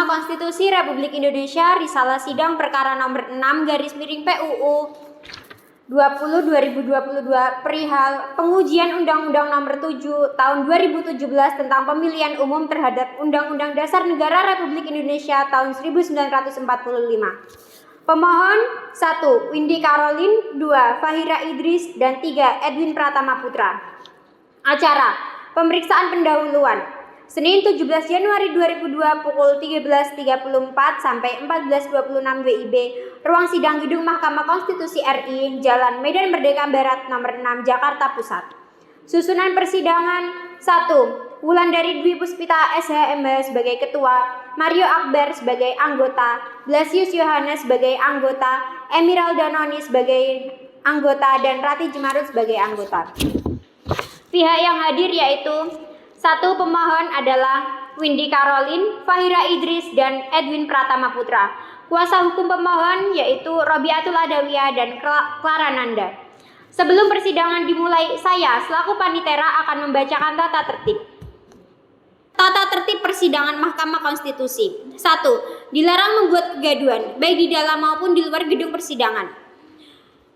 Konstitusi Republik Indonesia, Risalah Sidang Perkara Nomor 6/PUU 20/2022 perihal pengujian Undang-Undang Nomor 7 Tahun 2017 tentang Pemilihan Umum terhadap Undang-Undang Dasar Negara Republik Indonesia tahun 1945. Pemohon 1. Windy Caroline, 2. Fahira Idris, dan 3. Edwin Pratama Putra. Acara pemeriksaan pendahuluan Senin 17 Januari 2002 pukul 13.34 sampai 14.26 WIB, Ruang Sidang Gedung Mahkamah Konstitusi RI, Jalan Medan Merdeka Barat Nomor 6, Jakarta Pusat. Susunan persidangan 1. Wulandari Dwi Puspita SHMH sebagai Ketua, Mario Akbar sebagai anggota, Blasius Yohanes sebagai anggota, Emiral Danoni sebagai anggota, dan Rati Jemarut sebagai anggota. Pihak yang hadir yaitu 1. Pemohon adalah Windy Caroline, Fahira Idris, dan Edwin Pratama Putra. Kuasa hukum pemohon yaitu Robiatul Adawiyah dan Clara Nanda. Sebelum persidangan dimulai, saya selaku panitera akan membacakan tata tertib. Tata tertib persidangan Mahkamah Konstitusi. 1. Dilarang membuat kegaduhan, baik di dalam maupun di luar gedung persidangan.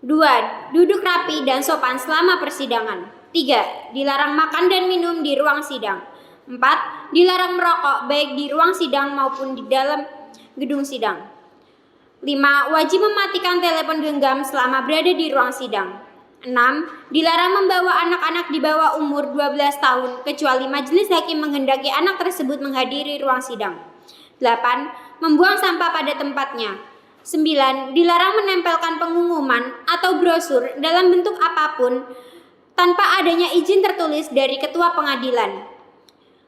2. Duduk rapi dan sopan selama persidangan. 3. Dilarang makan dan minum di ruang sidang. 4. Dilarang merokok baik di ruang sidang maupun di dalam gedung sidang. 5. Wajib mematikan telepon genggam selama berada di ruang sidang. 6. Dilarang membawa anak-anak di bawah umur 12 tahun kecuali majelis hakim menghendaki anak tersebut menghadiri ruang sidang. 8. Membuang sampah pada tempatnya. 9. Dilarang menempelkan pengumuman atau brosur dalam bentuk apapun tanpa adanya izin tertulis dari ketua pengadilan.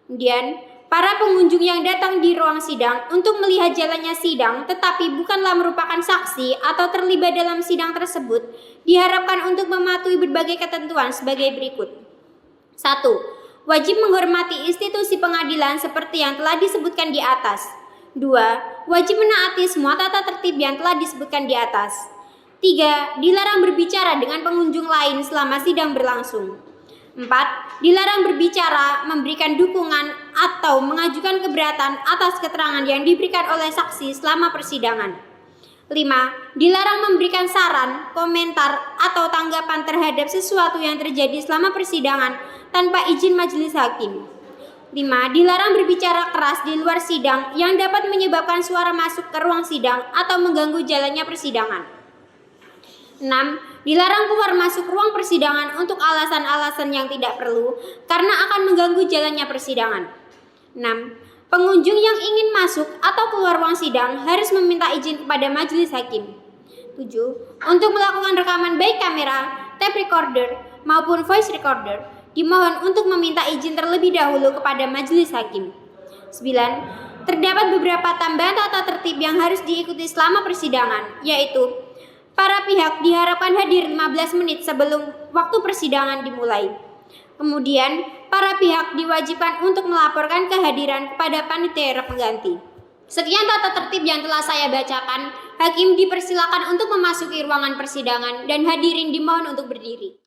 Kemudian, para pengunjung yang datang di ruang sidang untuk melihat jalannya sidang tetapi bukanlah merupakan saksi atau terlibat dalam sidang tersebut diharapkan untuk mematuhi berbagai ketentuan sebagai berikut. 1. Wajib menghormati institusi pengadilan seperti yang telah disebutkan di atas. 2. Wajib menaati semua tata tertib yang telah disebutkan di atas. 3. Dilarang berbicara dengan pengunjung lain selama sidang berlangsung. 4. Dilarang berbicara, memberikan dukungan, atau mengajukan keberatan atas keterangan yang diberikan oleh saksi selama persidangan. 5. Dilarang memberikan saran, komentar, atau tanggapan terhadap sesuatu yang terjadi selama persidangan tanpa izin majelis hakim. 5. Dilarang berbicara keras di luar sidang yang dapat menyebabkan suara masuk ke ruang sidang atau mengganggu jalannya persidangan. 6. Dilarang keluar masuk ruang persidangan untuk alasan-alasan yang tidak perlu karena akan mengganggu jalannya persidangan. 6. Pengunjung yang ingin masuk atau keluar ruang sidang harus meminta izin kepada majelis hakim. 7. Untuk melakukan rekaman baik kamera, tape recorder, maupun voice recorder, dimohon untuk meminta izin terlebih dahulu kepada majelis hakim. 9. Terdapat beberapa tambahan tata tertib yang harus diikuti selama persidangan, yaitu para pihak diharapkan hadir 15 menit sebelum waktu persidangan dimulai. Kemudian, para pihak diwajibkan untuk melaporkan kehadiran kepada panitia pengganti. Sekian tata tertib yang telah saya bacakan. Hakim dipersilakan untuk memasuki ruangan persidangan dan hadirin dimohon untuk berdiri.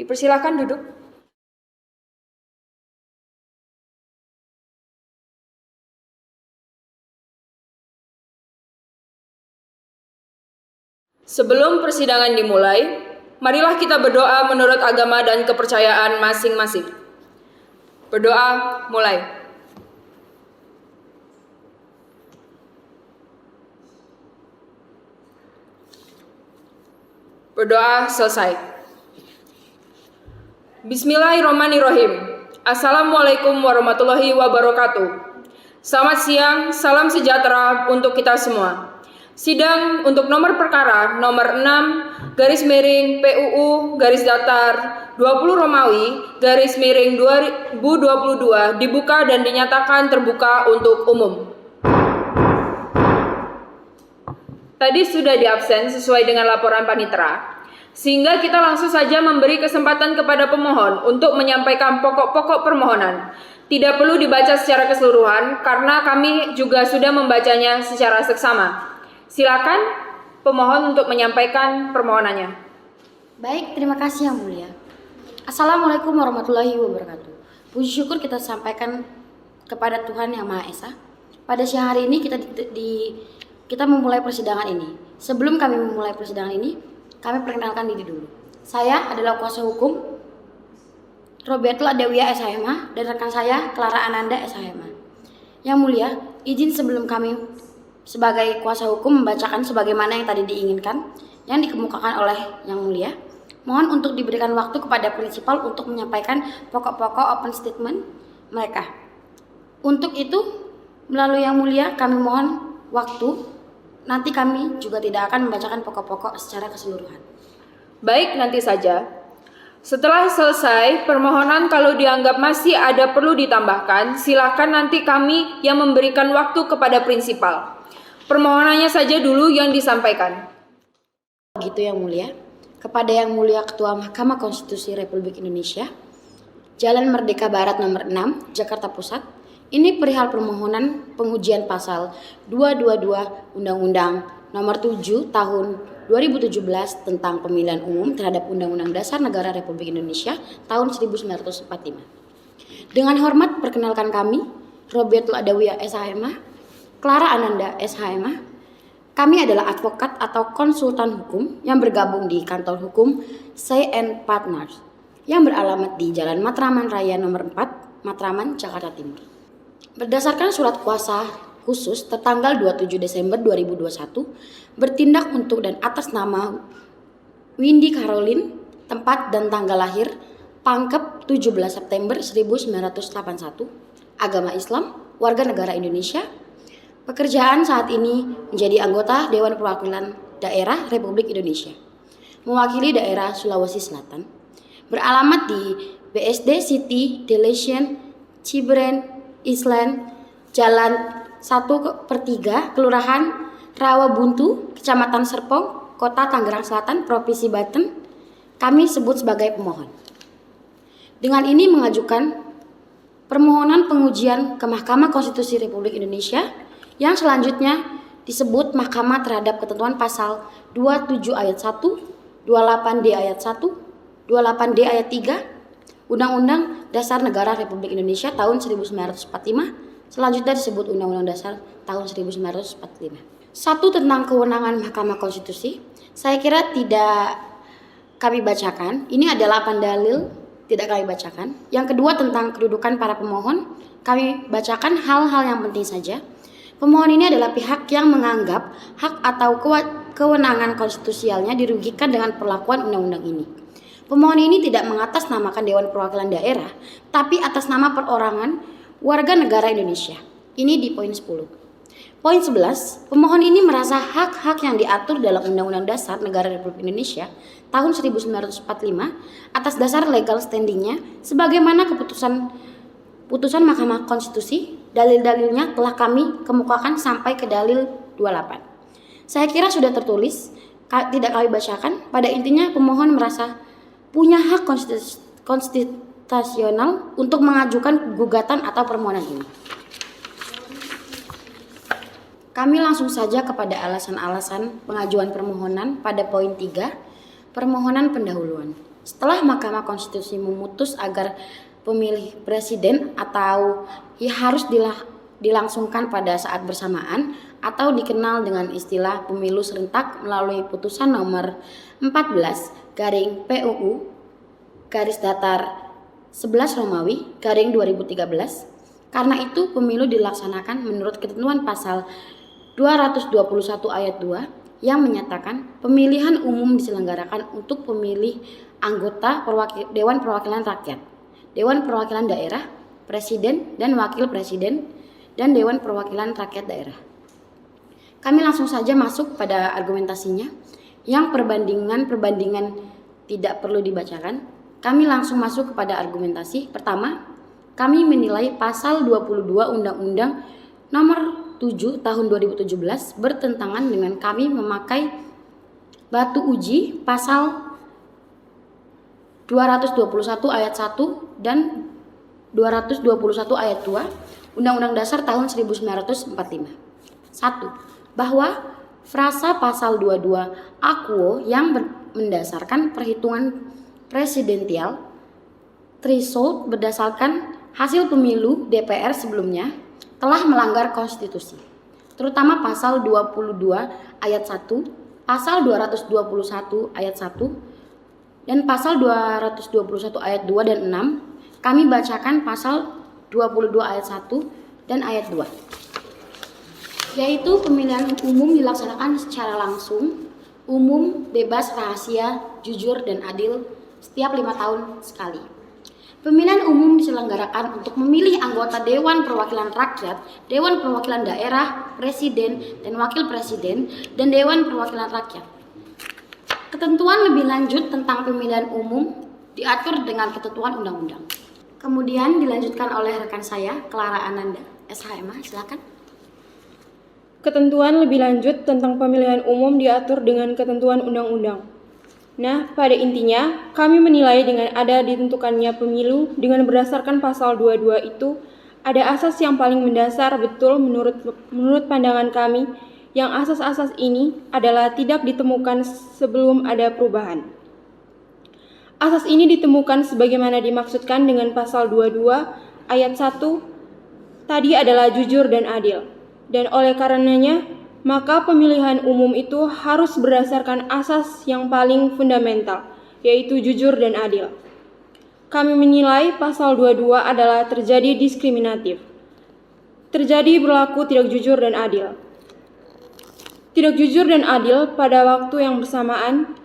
Dipersilakan duduk. Sebelum persidangan dimulai, marilah kita berdoa menurut agama dan kepercayaan masing-masing. Berdoa mulai. Berdoa selesai. Bismillahirrahmanirrahim. Assalamualaikum warahmatullahi wabarakatuh. Selamat siang, salam sejahtera untuk kita semua. Sidang untuk nomor perkara nomor 6/PUU _20 Romawi _2022 dibuka dan dinyatakan terbuka untuk umum. Tadi sudah diabsen sesuai dengan laporan panitera. Sehingga kita langsung saja memberi kesempatan kepada pemohon untuk menyampaikan pokok-pokok permohonan. Tidak perlu dibaca secara keseluruhan karena kami juga sudah membacanya secara seksama. Silakan pemohon untuk menyampaikan permohonannya. Baik, terima kasih Yang Mulia. Assalamualaikum warahmatullahi wabarakatuh. Puji syukur kita sampaikan kepada Tuhan Yang Maha Esa. Pada siang hari ini kita memulai persidangan ini. Sebelum kami memulai persidangan ini, kami perkenalkan diri dulu. Saya adalah kuasa hukum Roberto Adewia SHMA dan rekan saya Clara Ananda SHMA. Yang Mulia, izin sebelum kami sebagai kuasa hukum membacakan sebagaimana yang tadi diinginkan yang dikemukakan oleh Yang Mulia. Mohon untuk diberikan waktu kepada prinsipal untuk menyampaikan pokok-pokok open statement mereka. Untuk itu, melalui Yang Mulia kami mohon waktu. Nanti kami juga tidak akan membacakan pokok-pokok secara keseluruhan. Baik, nanti saja. Setelah selesai permohonan, kalau dianggap masih ada perlu ditambahkan, silakan nanti kami yang memberikan waktu kepada prinsipal. Permohonannya saja dulu yang disampaikan. Begitu Yang Mulia. Kepada Yang Mulia Ketua Mahkamah Konstitusi Republik Indonesia, Jalan Merdeka Barat nomor 6, Jakarta Pusat. Ini perihal permohonan pengujian pasal 222 Undang-Undang nomor 7 tahun 2017 tentang pemilihan umum terhadap Undang-Undang Dasar Negara Republik Indonesia tahun 1945. Dengan hormat perkenalkan kami, Roberto Adewia SHMA, Clara Ananda SHMA. Kami adalah advokat atau konsultan hukum yang bergabung di kantor hukum C&N Partners yang beralamat di Jalan Matraman Raya nomor 4, Matraman, Jakarta Timur. Berdasarkan surat kuasa khusus tertanggal 27 Desember 2021 bertindak untuk dan atas nama Windy Caroline, tempat dan tanggal lahir Pangkep 17 September 1981, agama Islam, warga negara Indonesia. Pekerjaan saat ini menjadi anggota Dewan Perwakilan Daerah Republik Indonesia, mewakili daerah Sulawesi Selatan, beralamat di BSD City Deletion Cibren Island, Jalan 1/3, Kelurahan Rawabuntu, Kecamatan Serpong, Kota Tangerang Selatan, Provinsi Banten. Kami sebut sebagai pemohon. Dengan ini mengajukan permohonan pengujian ke Mahkamah Konstitusi Republik Indonesia yang selanjutnya disebut Mahkamah terhadap ketentuan pasal 27 ayat 1, 28D ayat 1, 28D ayat 3, Undang-Undang Dasar Negara Republik Indonesia tahun 1945, selanjutnya disebut Undang-Undang Dasar tahun 1945. Satu, tentang kewenangan Mahkamah Konstitusi. Saya kira tidak kami bacakan. Ini adalah dalil, tidak kami bacakan. Yang kedua, tentang kedudukan para pemohon. Kami bacakan hal-hal yang penting saja. Pemohon ini adalah pihak yang menganggap hak atau kewenangan konstitusialnya dirugikan dengan perlakuan undang-undang ini. Pemohon ini tidak mengatasnamakan Dewan Perwakilan Daerah, tapi atas nama perorangan warga negara Indonesia. Ini di poin 10. Poin 11, pemohon ini merasa hak-hak yang diatur dalam Undang-Undang Dasar Negara Republik Indonesia tahun 1945 atas dasar legal standingnya sebagaimana putusan Mahkamah Konstitusi, dalil-dalilnya telah kami kemukakan sampai ke dalil 28. Saya kira sudah tertulis, tidak kami bacakan. Pada intinya pemohon merasa punya hak konstitusional untuk mengajukan gugatan atau permohonan ini. Kami langsung saja kepada alasan-alasan pengajuan permohonan pada poin 3, permohonan pendahuluan. Setelah Mahkamah Konstitusi memutus agar pemilih presiden atau harus dilangsungkan pada saat bersamaan atau dikenal dengan istilah pemilu serentak melalui putusan nomor 14/PUU/11 Romawi /2013. Karena itu pemilu dilaksanakan menurut ketentuan pasal 221 ayat 2 yang menyatakan pemilihan umum diselenggarakan untuk pemilih anggota Dewan Perwakilan Rakyat, Dewan Perwakilan Daerah, Presiden dan Wakil Presiden, dan Dewan Perwakilan Rakyat Daerah. Kami langsung saja masuk pada argumentasinya. Yang perbandingan tidak perlu dibacakan. Kami langsung masuk kepada argumentasi. Pertama, kami menilai pasal 22 Undang-Undang nomor 7 tahun 2017 bertentangan dengan kami memakai batu uji pasal 221 ayat 1 dan 221 ayat 2 Undang-Undang Dasar tahun 1945. 1. Bahwa frasa pasal 22 Aquo yang mendasarkan perhitungan presidensial threshold berdasarkan hasil pemilu DPR sebelumnya telah melanggar konstitusi, terutama pasal 22 ayat 1, pasal 221 ayat 1, dan pasal 221 ayat 2 dan 6. Kami bacakan pasal 22 ayat 1 dan ayat 2. Yaitu pemilihan umum dilaksanakan secara langsung, umum, bebas, rahasia, jujur, dan adil setiap 5 tahun sekali. Pemilihan umum diselenggarakan untuk memilih anggota Dewan Perwakilan Rakyat, Dewan Perwakilan Daerah, Presiden dan Wakil Presiden, dan Dewan Perwakilan Rakyat. Ketentuan lebih lanjut tentang pemilihan umum diatur dengan ketentuan undang-undang. Kemudian dilanjutkan oleh rekan saya, Clara Ananda, SHMA, silakan. Ketentuan lebih lanjut tentang pemilihan umum diatur dengan ketentuan undang-undang. Nah, pada intinya, kami menilai dengan ada ditentukannya pemilu dengan berdasarkan pasal 22 itu, ada asas yang paling mendasar betul menurut pandangan kami, yang asas-asas ini adalah tidak ditemukan sebelum ada perubahan. Asas ini ditemukan sebagaimana dimaksudkan dengan pasal 22 ayat 1 tadi adalah jujur dan adil. Dan oleh karenanya, maka pemilihan umum itu harus berdasarkan asas yang paling fundamental, yaitu jujur dan adil. Kami menilai pasal 22 adalah terjadi diskriminatif. Terjadi berlaku tidak jujur dan adil. Tidak jujur dan adil pada waktu yang bersamaan,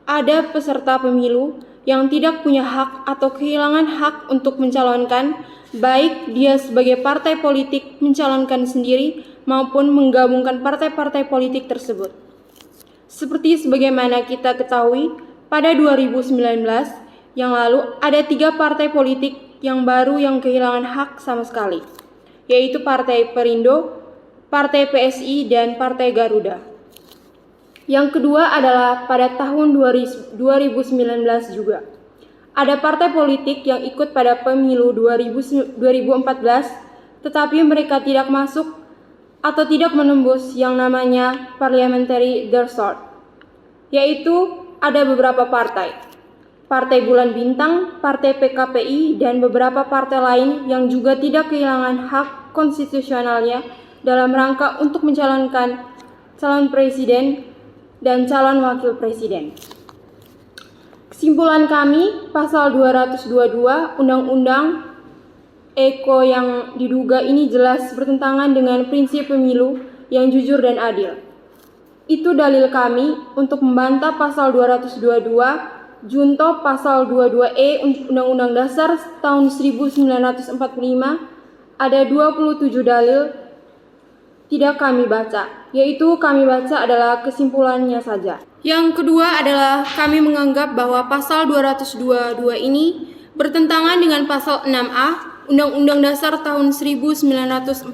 ada peserta pemilu yang tidak punya hak atau kehilangan hak untuk mencalonkan, baik dia sebagai partai politik mencalonkan sendiri maupun menggabungkan partai-partai politik tersebut. Seperti sebagaimana kita ketahui, pada 2019 yang lalu ada 3 partai politik yang baru yang kehilangan hak sama sekali, yaitu Partai Perindo, Partai PSI, dan Partai Garuda. Yang kedua adalah pada tahun 2019 juga. Ada partai politik yang ikut pada pemilu 2014, tetapi mereka tidak masuk atau tidak menembus yang namanya parliamentary threshold, yaitu ada beberapa partai. Partai Bulan Bintang, Partai PKPI, dan beberapa partai lain yang juga tidak kehilangan hak konstitusionalnya dalam rangka untuk mencalonkan calon presiden dan calon wakil presiden. Kesimpulan kami, pasal 222 Undang-Undang EKO yang diduga ini jelas bertentangan dengan prinsip pemilu yang jujur dan adil. Itu dalil kami untuk membantah pasal 222 junto pasal 22E Undang-Undang Dasar tahun 1945. Ada 27 dalil tidak kami baca, yaitu kami baca adalah kesimpulannya saja. Yang kedua adalah kami menganggap bahwa pasal 222 ini bertentangan dengan pasal 6A Undang-Undang Dasar tahun 1945.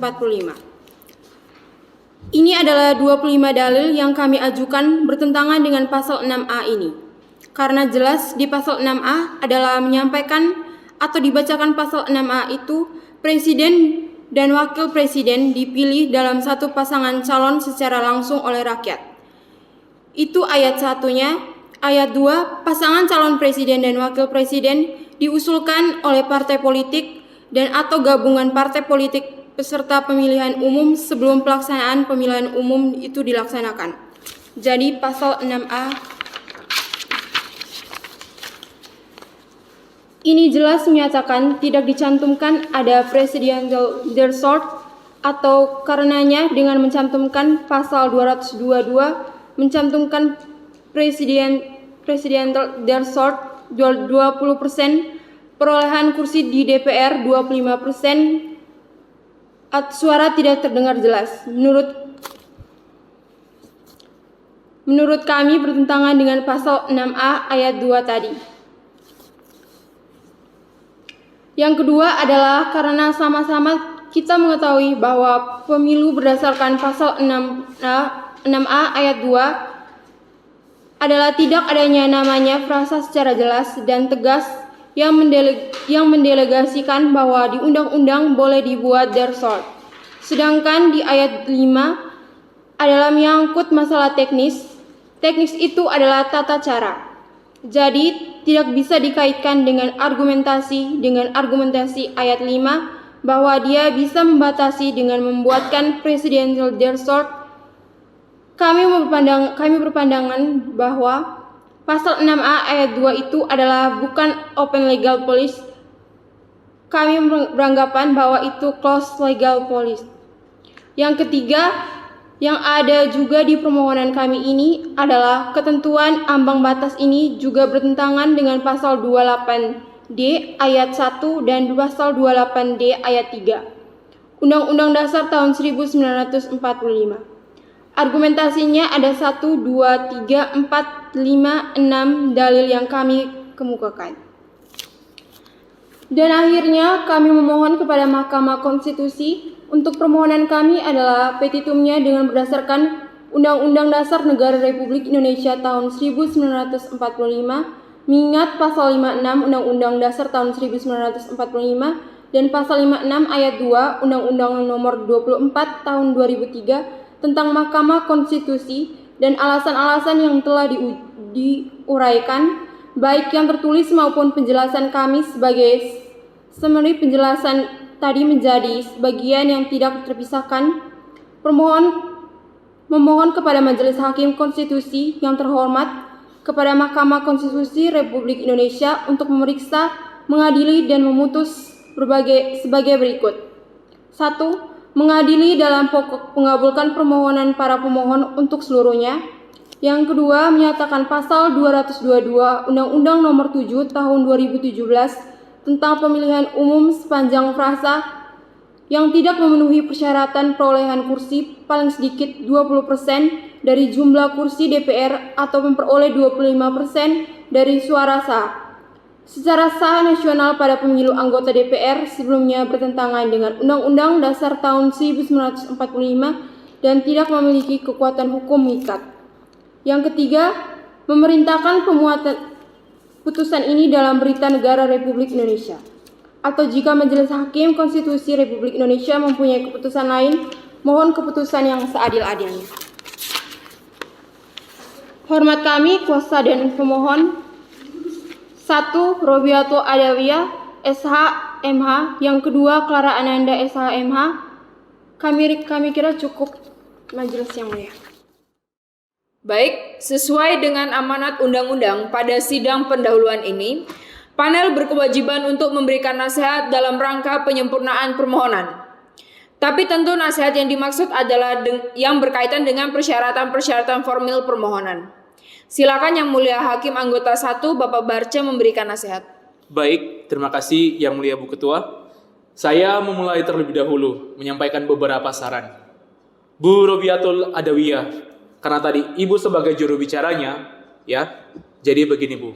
Ini adalah 25 dalil yang kami ajukan bertentangan dengan pasal 6A ini. Karena jelas di pasal 6A adalah menyampaikan atau dibacakan pasal 6A itu presiden dan wakil presiden dipilih dalam satu pasangan calon secara langsung oleh rakyat. Itu ayat 1-nya. Ayat 2, pasangan calon presiden dan wakil presiden diusulkan oleh partai politik dan atau gabungan partai politik peserta pemilihan umum sebelum pelaksanaan pemilihan umum itu dilaksanakan. Jadi pasal 6A ini jelas menyatakan tidak dicantumkan ada presidential threshold atau karenanya dengan mencantumkan pasal 222 mencantumkan presidential threshold 20%, perolehan kursi di DPR 25%, suara tidak terdengar jelas. Menurut kami bertentangan dengan pasal 6A ayat 2 tadi. Yang kedua adalah karena sama-sama kita mengetahui bahwa pemilu berdasarkan pasal 6A ayat 2 adalah tidak adanya namanya frasa secara jelas dan tegas yang mendelegasikan bahwa di undang-undang boleh dibuat der Soort. Sedangkan di ayat 5 adalah menyangkut masalah teknis. Teknis itu adalah tata cara. Jadi tidak bisa dikaitkan dengan argumentasi ayat 5 bahwa dia bisa membatasi dengan membuatkan presidential der Soort. Kami berpandangan bahwa pasal 6A ayat 2 itu adalah bukan open legal policy. Kami beranggapan bahwa itu closed legal policy. Yang ketiga, yang ada juga di permohonan kami ini adalah ketentuan ambang batas ini juga bertentangan dengan pasal 28D ayat 1 dan pasal 28D ayat 3 Undang-Undang Dasar tahun 1945. Argumentasinya ada 1, 2, 3, 4, 5, 6 dalil yang kami kemukakan. Dan akhirnya kami memohon kepada Mahkamah Konstitusi untuk permohonan kami adalah petitumnya dengan berdasarkan Undang-Undang Dasar Negara Republik Indonesia tahun 1945 mengingat pasal 56 Undang-Undang Dasar tahun 1945 dan pasal 56 ayat 2 Undang-Undang Nomor 24 tahun 2003 tentang Mahkamah Konstitusi dan alasan-alasan yang telah diuraikan, baik yang tertulis maupun penjelasan kami sebagai summary penjelasan tadi menjadi bagian yang tidak terpisahkan. Memohon kepada Majelis Hakim Konstitusi yang terhormat, kepada Mahkamah Konstitusi Republik Indonesia untuk memeriksa, mengadili, dan memutus sebagai berikut. 1. Mengadili dalam pokok mengabulkan permohonan para pemohon untuk seluruhnya. Yang kedua, menyatakan pasal 222 Undang-Undang Nomor 7 Tahun 2017 tentang pemilihan umum sepanjang frasa yang tidak memenuhi persyaratan perolehan kursi paling sedikit 20% dari jumlah kursi DPR atau memperoleh 25% dari suara sah. Secara sah nasional pada pemilu anggota DPR sebelumnya bertentangan dengan Undang-Undang Dasar tahun 1945 dan tidak memiliki kekuatan hukum mengikat. Yang ketiga, memerintahkan pemuatan putusan ini dalam Berita Negara Republik Indonesia. Atau jika Majelis Hakim Konstitusi Republik Indonesia mempunyai keputusan lain, mohon keputusan yang seadil-adilnya. Hormat kami, kuasa dan pemohon. 1. Robiatul Adawiyah, SH, MH. Yang kedua, Clara Ananda, SH, MH. Kami kira cukup, Majelis yang mulia. Baik, sesuai dengan amanat undang-undang pada sidang pendahuluan ini, panel berkewajiban untuk memberikan nasihat dalam rangka penyempurnaan permohonan. Tapi tentu nasihat yang dimaksud adalah yang berkaitan dengan persyaratan-persyaratan formil permohonan. Silakan Yang Mulia Hakim Anggota 1 Bapak Barca memberikan nasihat. Baik, terima kasih Yang Mulia Bu Ketua. Saya memulai terlebih dahulu menyampaikan beberapa saran. Bu Robiatul Adawiyah, karena tadi Ibu sebagai juru bicaranya, ya. Jadi begini Bu.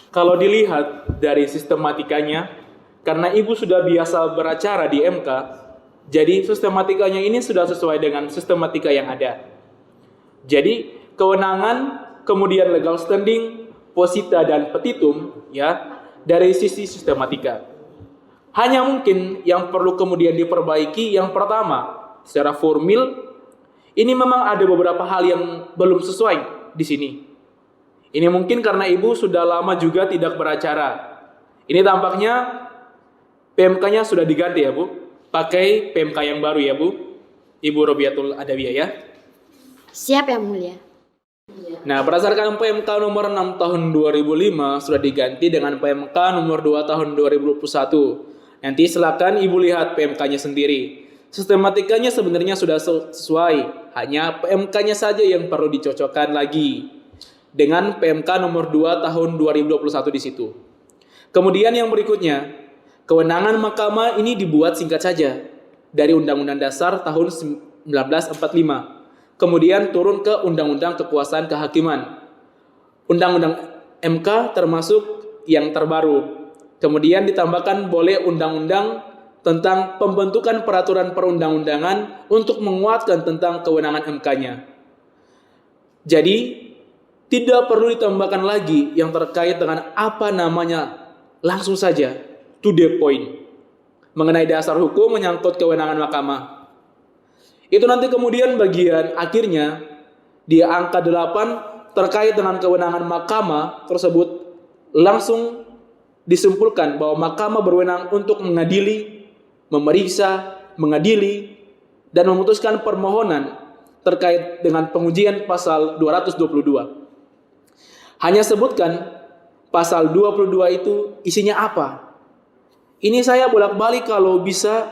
Kalau dilihat dari sistematikanya, karena Ibu sudah biasa beracara di MK, jadi sistematikanya ini sudah sesuai dengan sistematika yang ada. Jadi kewenangan, kemudian legal standing, posita dan petitum, ya, dari sisi sistematika. Hanya mungkin yang perlu kemudian diperbaiki yang pertama, secara formil, ini memang ada beberapa hal yang belum sesuai di sini. Ini mungkin karena Ibu sudah lama juga tidak beracara. Ini tampaknya PMK-nya sudah diganti ya Bu, pakai PMK yang baru ya Bu, Ibu Robiatul Adawiyah ya. Siap Yang Mulia. Nah, berdasarkan PMK nomor 6 tahun 2005 sudah diganti dengan PMK nomor 2 tahun 2021. Nanti silakan Ibu lihat PMK-nya sendiri. Sistematikanya sebenarnya sudah sesuai, hanya PMK-nya saja yang perlu dicocokkan lagi dengan PMK nomor 2 tahun 2021 di situ. Kemudian yang berikutnya, kewenangan mahkamah ini dibuat singkat saja dari Undang-Undang Dasar tahun 1945. Kemudian turun ke Undang-Undang Kekuasaan Kehakiman. Undang-Undang MK termasuk yang terbaru. Kemudian ditambahkan boleh undang-undang tentang pembentukan peraturan perundang-undangan untuk menguatkan tentang kewenangan MK-nya. Jadi, tidak perlu ditambahkan lagi yang terkait dengan apa namanya, langsung saja to the point mengenai dasar hukum menyangkut kewenangan mahkamah. Itu nanti kemudian bagian akhirnya di angka 8 terkait dengan kewenangan mahkamah tersebut langsung disimpulkan bahwa mahkamah berwenang untuk mengadili, memeriksa, mengadili, dan memutuskan permohonan terkait dengan pengujian pasal 222. Hanya sebutkan pasal 22 itu isinya apa. Ini saya bolak-balik kalau bisa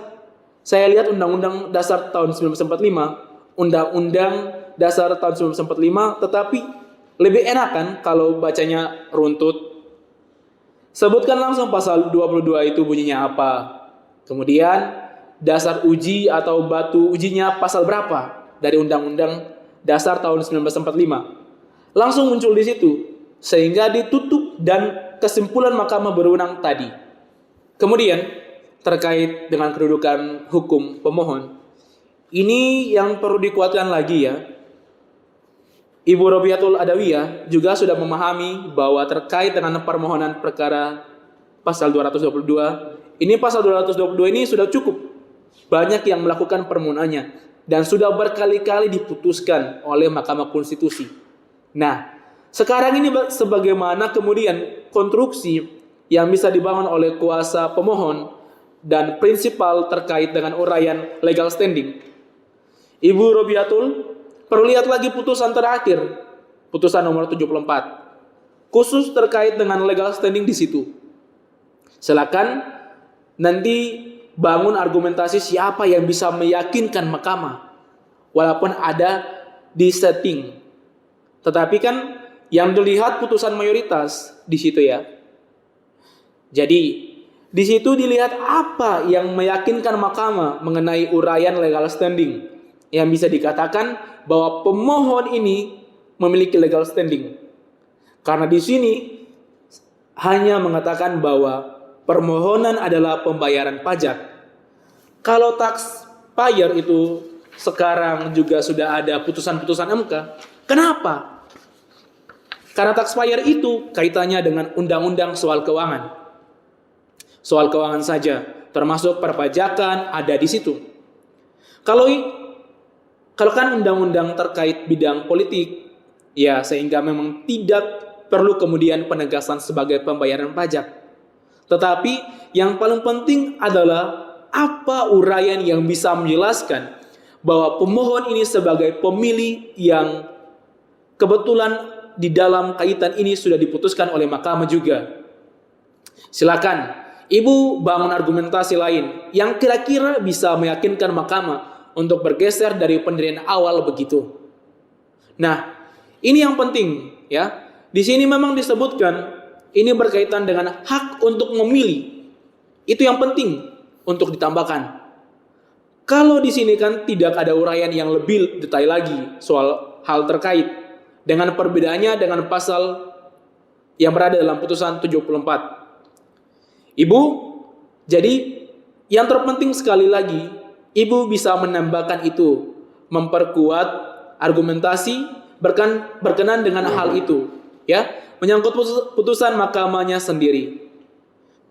saya lihat Undang-Undang Dasar tahun 1945, Undang-Undang Dasar tahun 1945, tetapi lebih enak kan kalau bacanya runtut. Sebutkan langsung pasal 22 itu bunyinya apa. Kemudian dasar uji atau batu ujinya pasal berapa dari Undang-Undang Dasar tahun 1945. Langsung muncul di situ sehingga ditutup dan kesimpulan mahkamah berwenang tadi. Kemudian terkait dengan kedudukan hukum pemohon, ini yang perlu dikuatkan lagi ya. Ibu Robiatul Adawiyah juga sudah memahami bahwa terkait dengan permohonan perkara pasal 222, ini pasal 222 ini sudah cukup banyak yang melakukan permohonannya dan sudah berkali-kali diputuskan oleh Mahkamah Konstitusi. Nah, sekarang ini sebagaimana kemudian konstruksi yang bisa dibangun oleh kuasa pemohon dan prinsipal terkait dengan uraian legal standing. Ibu Robiatul perlu lihat lagi putusan terakhir, putusan nomor 74, khusus terkait dengan legal standing di situ. Silakan nanti bangun argumentasi siapa yang bisa meyakinkan mahkamah, walaupun ada di setting. Tetapi kan yang dilihat putusan mayoritas di situ ya. Jadi di situ dilihat apa yang meyakinkan mahkamah mengenai uraian legal standing, yang bisa dikatakan bahwa pemohon ini memiliki legal standing. Karena di sini hanya mengatakan bahwa permohonan adalah pembayaran pajak. Kalau taxpayer itu sekarang juga sudah ada putusan-putusan MK. Kenapa? Karena taxpayer itu kaitannya dengan undang-undang soal keuangan. Soal keuangan saja, termasuk perpajakan ada di situ. Kalau kan undang-undang terkait bidang politik, ya sehingga memang tidak perlu kemudian penegasan sebagai pembayaran pajak. Tetapi yang paling penting adalah apa uraian yang bisa menjelaskan bahwa pemohon ini sebagai pemilih yang kebetulan di dalam kaitan ini sudah diputuskan oleh mahkamah juga. Silakan Ibu bangun argumentasi lain yang kira-kira bisa meyakinkan mahkamah untuk bergeser dari pendirian awal begitu. Nah, ini yang penting ya. Di sini memang disebutkan ini berkaitan dengan hak untuk memilih. Itu yang penting untuk ditambahkan. Kalau di sini kan tidak ada uraian yang lebih detail lagi soal hal terkait dengan perbedaannya dengan pasal yang berada dalam putusan 74. Ibu, jadi yang terpenting sekali lagi, Ibu bisa menambahkan itu, memperkuat argumentasi berkenan dengan hal itu, ya, menyangkut putusan mahkamahnya sendiri.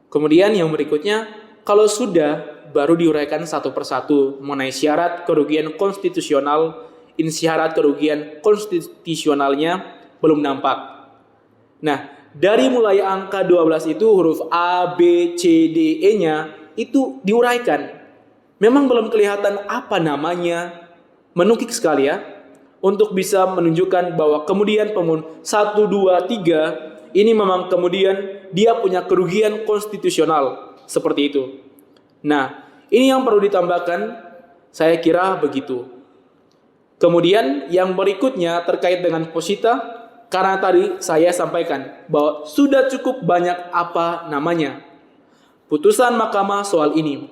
Kemudian yang berikutnya, kalau sudah baru diuraikan satu persatu mengenai syarat kerugian konstitusional, ini syarat kerugian konstitusionalnya belum nampak. Nah, dari mulai angka 12 itu huruf A, B, C, D, E-nya itu diuraikan. Memang belum kelihatan apa namanya, menukik sekali ya, untuk bisa menunjukkan bahwa kemudian pemohon 1, 2, 3 ini memang kemudian dia punya kerugian konstitusional seperti itu. Nah, ini yang perlu ditambahkan, saya kira begitu. Kemudian yang berikutnya terkait dengan posita, karena tadi saya sampaikan bahwa sudah cukup banyak apa namanya putusan mahkamah soal ini.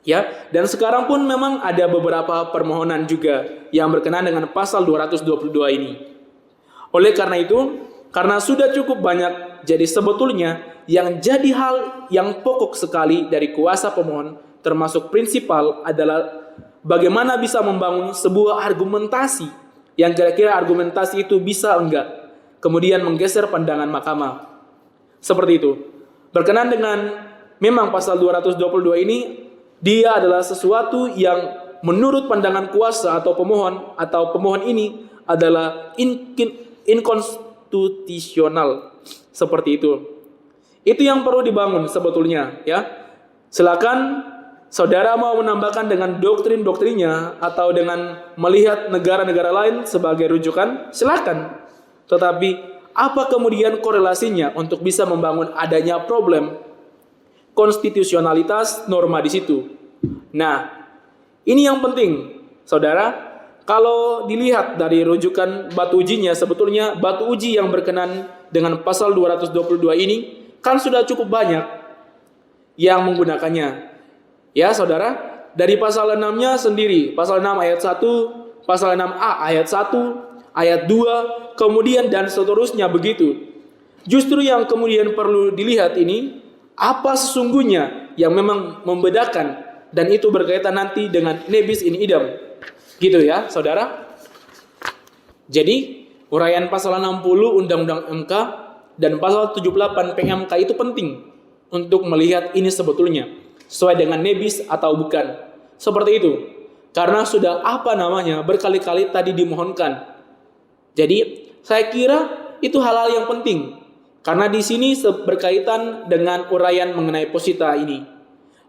Ya, dan sekarang pun memang ada beberapa permohonan juga yang berkenaan dengan pasal 222 ini. Oleh karena itu, karena sudah cukup banyak, jadi sebetulnya yang jadi hal yang pokok sekali dari kuasa pemohon termasuk prinsipal adalah bagaimana bisa membangun sebuah argumentasi yang kira-kira argumentasi itu bisa enggak kemudian menggeser pandangan mahkamah. Seperti itu. Berkenan dengan memang pasal 222 ini, dia adalah sesuatu yang menurut pandangan kuasa atau pemohon ini adalah inkonstitusional. Seperti itu. Itu yang perlu dibangun sebetulnya, ya. Silakan saudara mau menambahkan dengan doktrin-doktrinnya atau dengan melihat negara-negara lain sebagai rujukan, silakan. Tetapi apa kemudian korelasinya untuk bisa membangun adanya problem konstitusionalitas norma di situ? Nah, ini yang penting, saudara. Kalau dilihat dari rujukan batu ujinya, sebetulnya batu uji yang berkenan dengan pasal 222 ini kan sudah cukup banyak yang menggunakannya. Ya, saudara, dari pasal 6-nya sendiri, pasal 6 ayat 1, pasal 6A ayat 1, ayat 2, kemudian dan seterusnya begitu. Justru yang kemudian perlu dilihat ini, apa sesungguhnya yang memang membedakan, dan itu berkaitan nanti dengan nebis in idem. Gitu ya, saudara. Jadi, uraian pasal 60 Undang-Undang MK dan pasal 78 PMK itu penting untuk melihat ini sebetulnya sesuai dengan nebis atau bukan. Seperti itu. Karena sudah berkali-kali tadi dimohonkan. Jadi, saya kira itu hal-hal yang penting. Karena di sini berkaitan dengan uraian mengenai posita ini.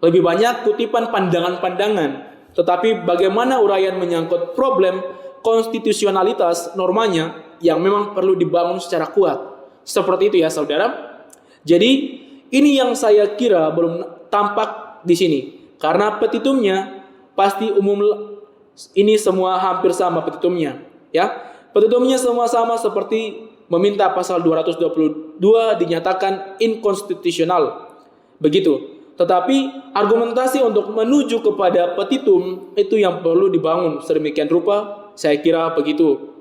Lebih banyak kutipan pandangan-pandangan. Tetapi bagaimana uraian menyangkut problem konstitusionalitas normanya yang memang perlu dibangun secara kuat. Seperti itu ya, saudara. Jadi, ini yang saya kira belum tampak di sini. Karena petitumnya pasti umum, ini semua hampir sama petitumnya, ya. Petitumnya semua sama seperti meminta pasal 222 dinyatakan inkonstitusional. Begitu. Tetapi argumentasi untuk menuju kepada petitum itu yang perlu dibangun sedemikian rupa, saya kira begitu.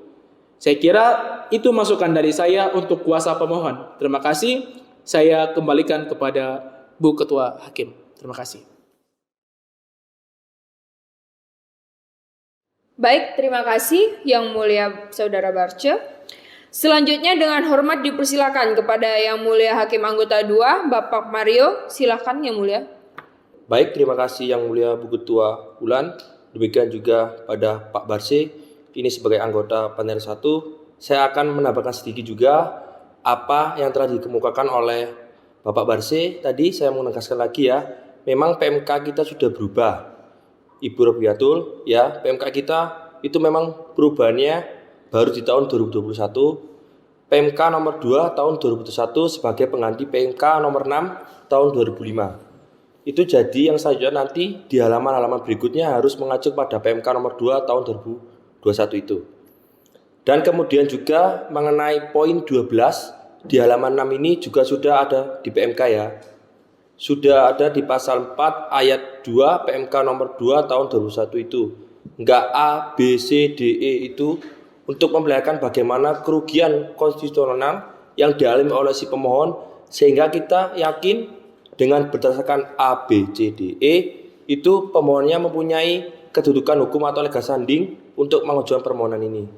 Saya kira itu masukan dari saya untuk kuasa pemohon. Terima kasih. Saya kembalikan kepada Bu Ketua Hakim. Terima kasih. Baik, terima kasih Yang Mulia Saudara Barce. Selanjutnya dengan hormat dipersilakan kepada Yang Mulia Hakim Anggota 2, Bapak Mario. Silakan Yang Mulia. Baik, terima kasih Yang Mulia Bu Ketua Ulan. Demikian juga pada Pak Barce. Ini sebagai anggota panel 1, saya akan menambahkan sedikit juga apa yang telah dikemukakan oleh Bapak Barce. Tadi saya mau menegaskan lagi ya, memang PMK kita sudah berubah. Ibu Robiatul, ya, PMK kita itu memang perubahannya baru di tahun 2021. PMK nomor 2 tahun 2021 sebagai pengganti PMK nomor 6 tahun 2005. Itu jadi yang selanjutnya nanti di halaman-halaman berikutnya harus mengacu pada PMK nomor 2 tahun 2021 itu. Dan kemudian juga mengenai poin 12 di halaman 6 ini juga sudah ada di PMK ya. Sudah ada di pasal 4 ayat 2 PMK nomor 2 tahun 2021 itu. Enggak A, B, C, D, E itu untuk memperlihatkan bagaimana kerugian konstitusional yang dialami oleh si pemohon, sehingga kita yakin dengan berdasarkan A, B, C, D, E itu pemohonnya mempunyai kedudukan hukum atau legal standing untuk mengajukan permohonan ini.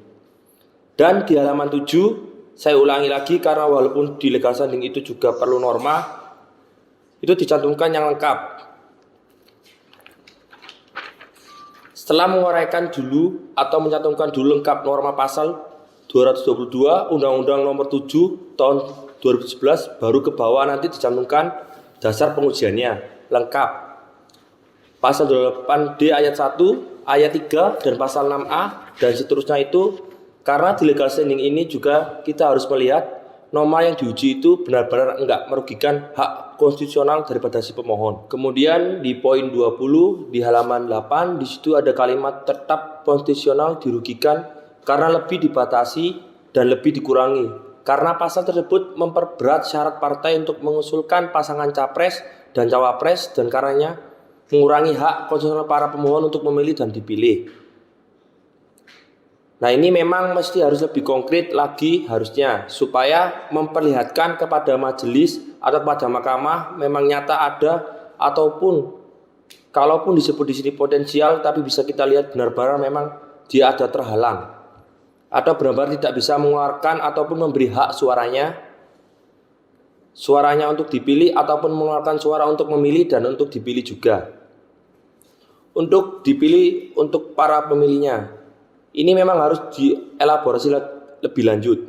Dan di halaman 7 saya ulangi lagi karena walaupun di legal standing itu juga perlu norma, itu dicantumkan yang lengkap. Setelah menguraikan dulu atau mencantumkan dulu lengkap norma pasal 222 Undang-Undang Nomor 7 Tahun 2011, baru ke bawah nanti dicantumkan dasar pengujiannya lengkap. Pasal 8D ayat 1, ayat 3 dan pasal 6A dan seterusnya itu, karena di legal standing ini juga kita harus melihat norma yang diuji itu benar-benar enggak merugikan hak konstitusional daripada si pemohon. Kemudian di poin 20 di halaman 8 di situ ada kalimat tetap konstitusional dirugikan karena lebih dibatasi dan lebih dikurangi. Karena pasal tersebut memperberat syarat partai untuk mengusulkan pasangan capres dan cawapres dan karenanya mengurangi hak konstitusional para pemohon untuk memilih dan dipilih. Nah, ini memang mesti harus lebih konkret lagi harusnya supaya memperlihatkan kepada majelis atau pada mahkamah memang nyata ada, ataupun kalaupun disebut di sini potensial tapi bisa kita lihat benar-benar memang dia ada terhalang. atau benar-benar tidak bisa mengeluarkan ataupun memberi hak suaranya untuk dipilih ataupun mengeluarkan suara untuk memilih dan untuk dipilih juga. Untuk dipilih untuk para pemilihnya, ini memang harus dielaborasi lebih lanjut.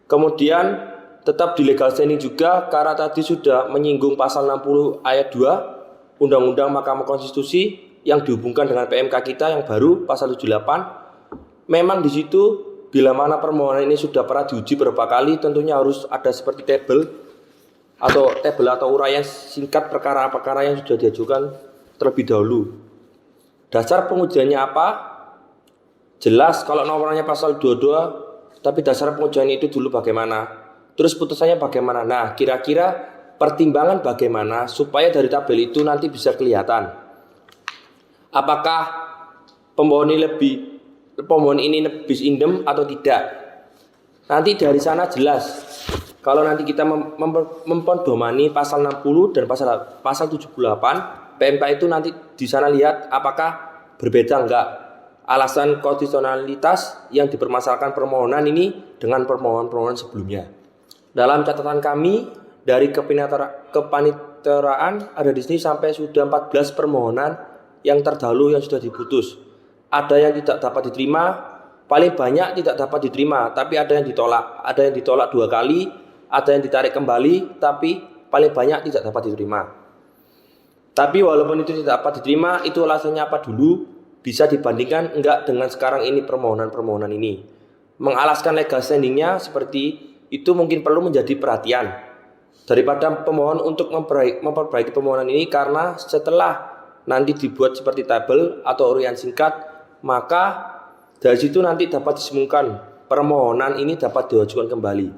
Kemudian tetap di legal standing juga karena tadi sudah menyinggung pasal 60 ayat 2 Undang-Undang Mahkamah Konstitusi yang dihubungkan dengan PMK kita yang baru pasal 78. Memang di situ bila mana permohonan ini sudah pernah diuji beberapa kali, tentunya harus ada seperti tabel atau uraian singkat perkara-perkara yang sudah diajukan terlebih dahulu. Dasar pengujiannya apa? Jelas kalau nomornya pasal 22, tapi dasar pengujiannya itu dulu bagaimana? Terus putusannya bagaimana? Nah, kira-kira pertimbangan bagaimana supaya dari tabel itu nanti bisa kelihatan apakah pemohon ini lebih indem atau tidak. Nanti dari sana jelas. Kalau nanti kita mempedomani pasal 60 dan pasal 78 PMK itu nanti di sana lihat apakah berbeda enggak alasan konstitusionalitas yang dipermasalahkan permohonan ini dengan permohonan sebelumnya. Dalam catatan kami dari kepanitraan ada di sini sampai sudah 14 permohonan yang terdahulu yang sudah diputus. Ada yang tidak dapat diterima, paling banyak tidak dapat diterima, tapi ada yang ditolak. Ada yang ditolak 2 kali, ada yang ditarik kembali, tapi paling banyak tidak dapat diterima. Tapi walaupun itu tidak dapat diterima, itu alasannya apa dulu? Bisa dibandingkan enggak dengan sekarang ini permohonan ini. Mengalaskan legal standingnya seperti itu mungkin perlu menjadi perhatian daripada pemohon untuk memperbaiki permohonan ini, karena setelah nanti dibuat seperti tabel atau uraian singkat, maka dari situ nanti dapat disebutkan permohonan ini dapat diajukan kembali.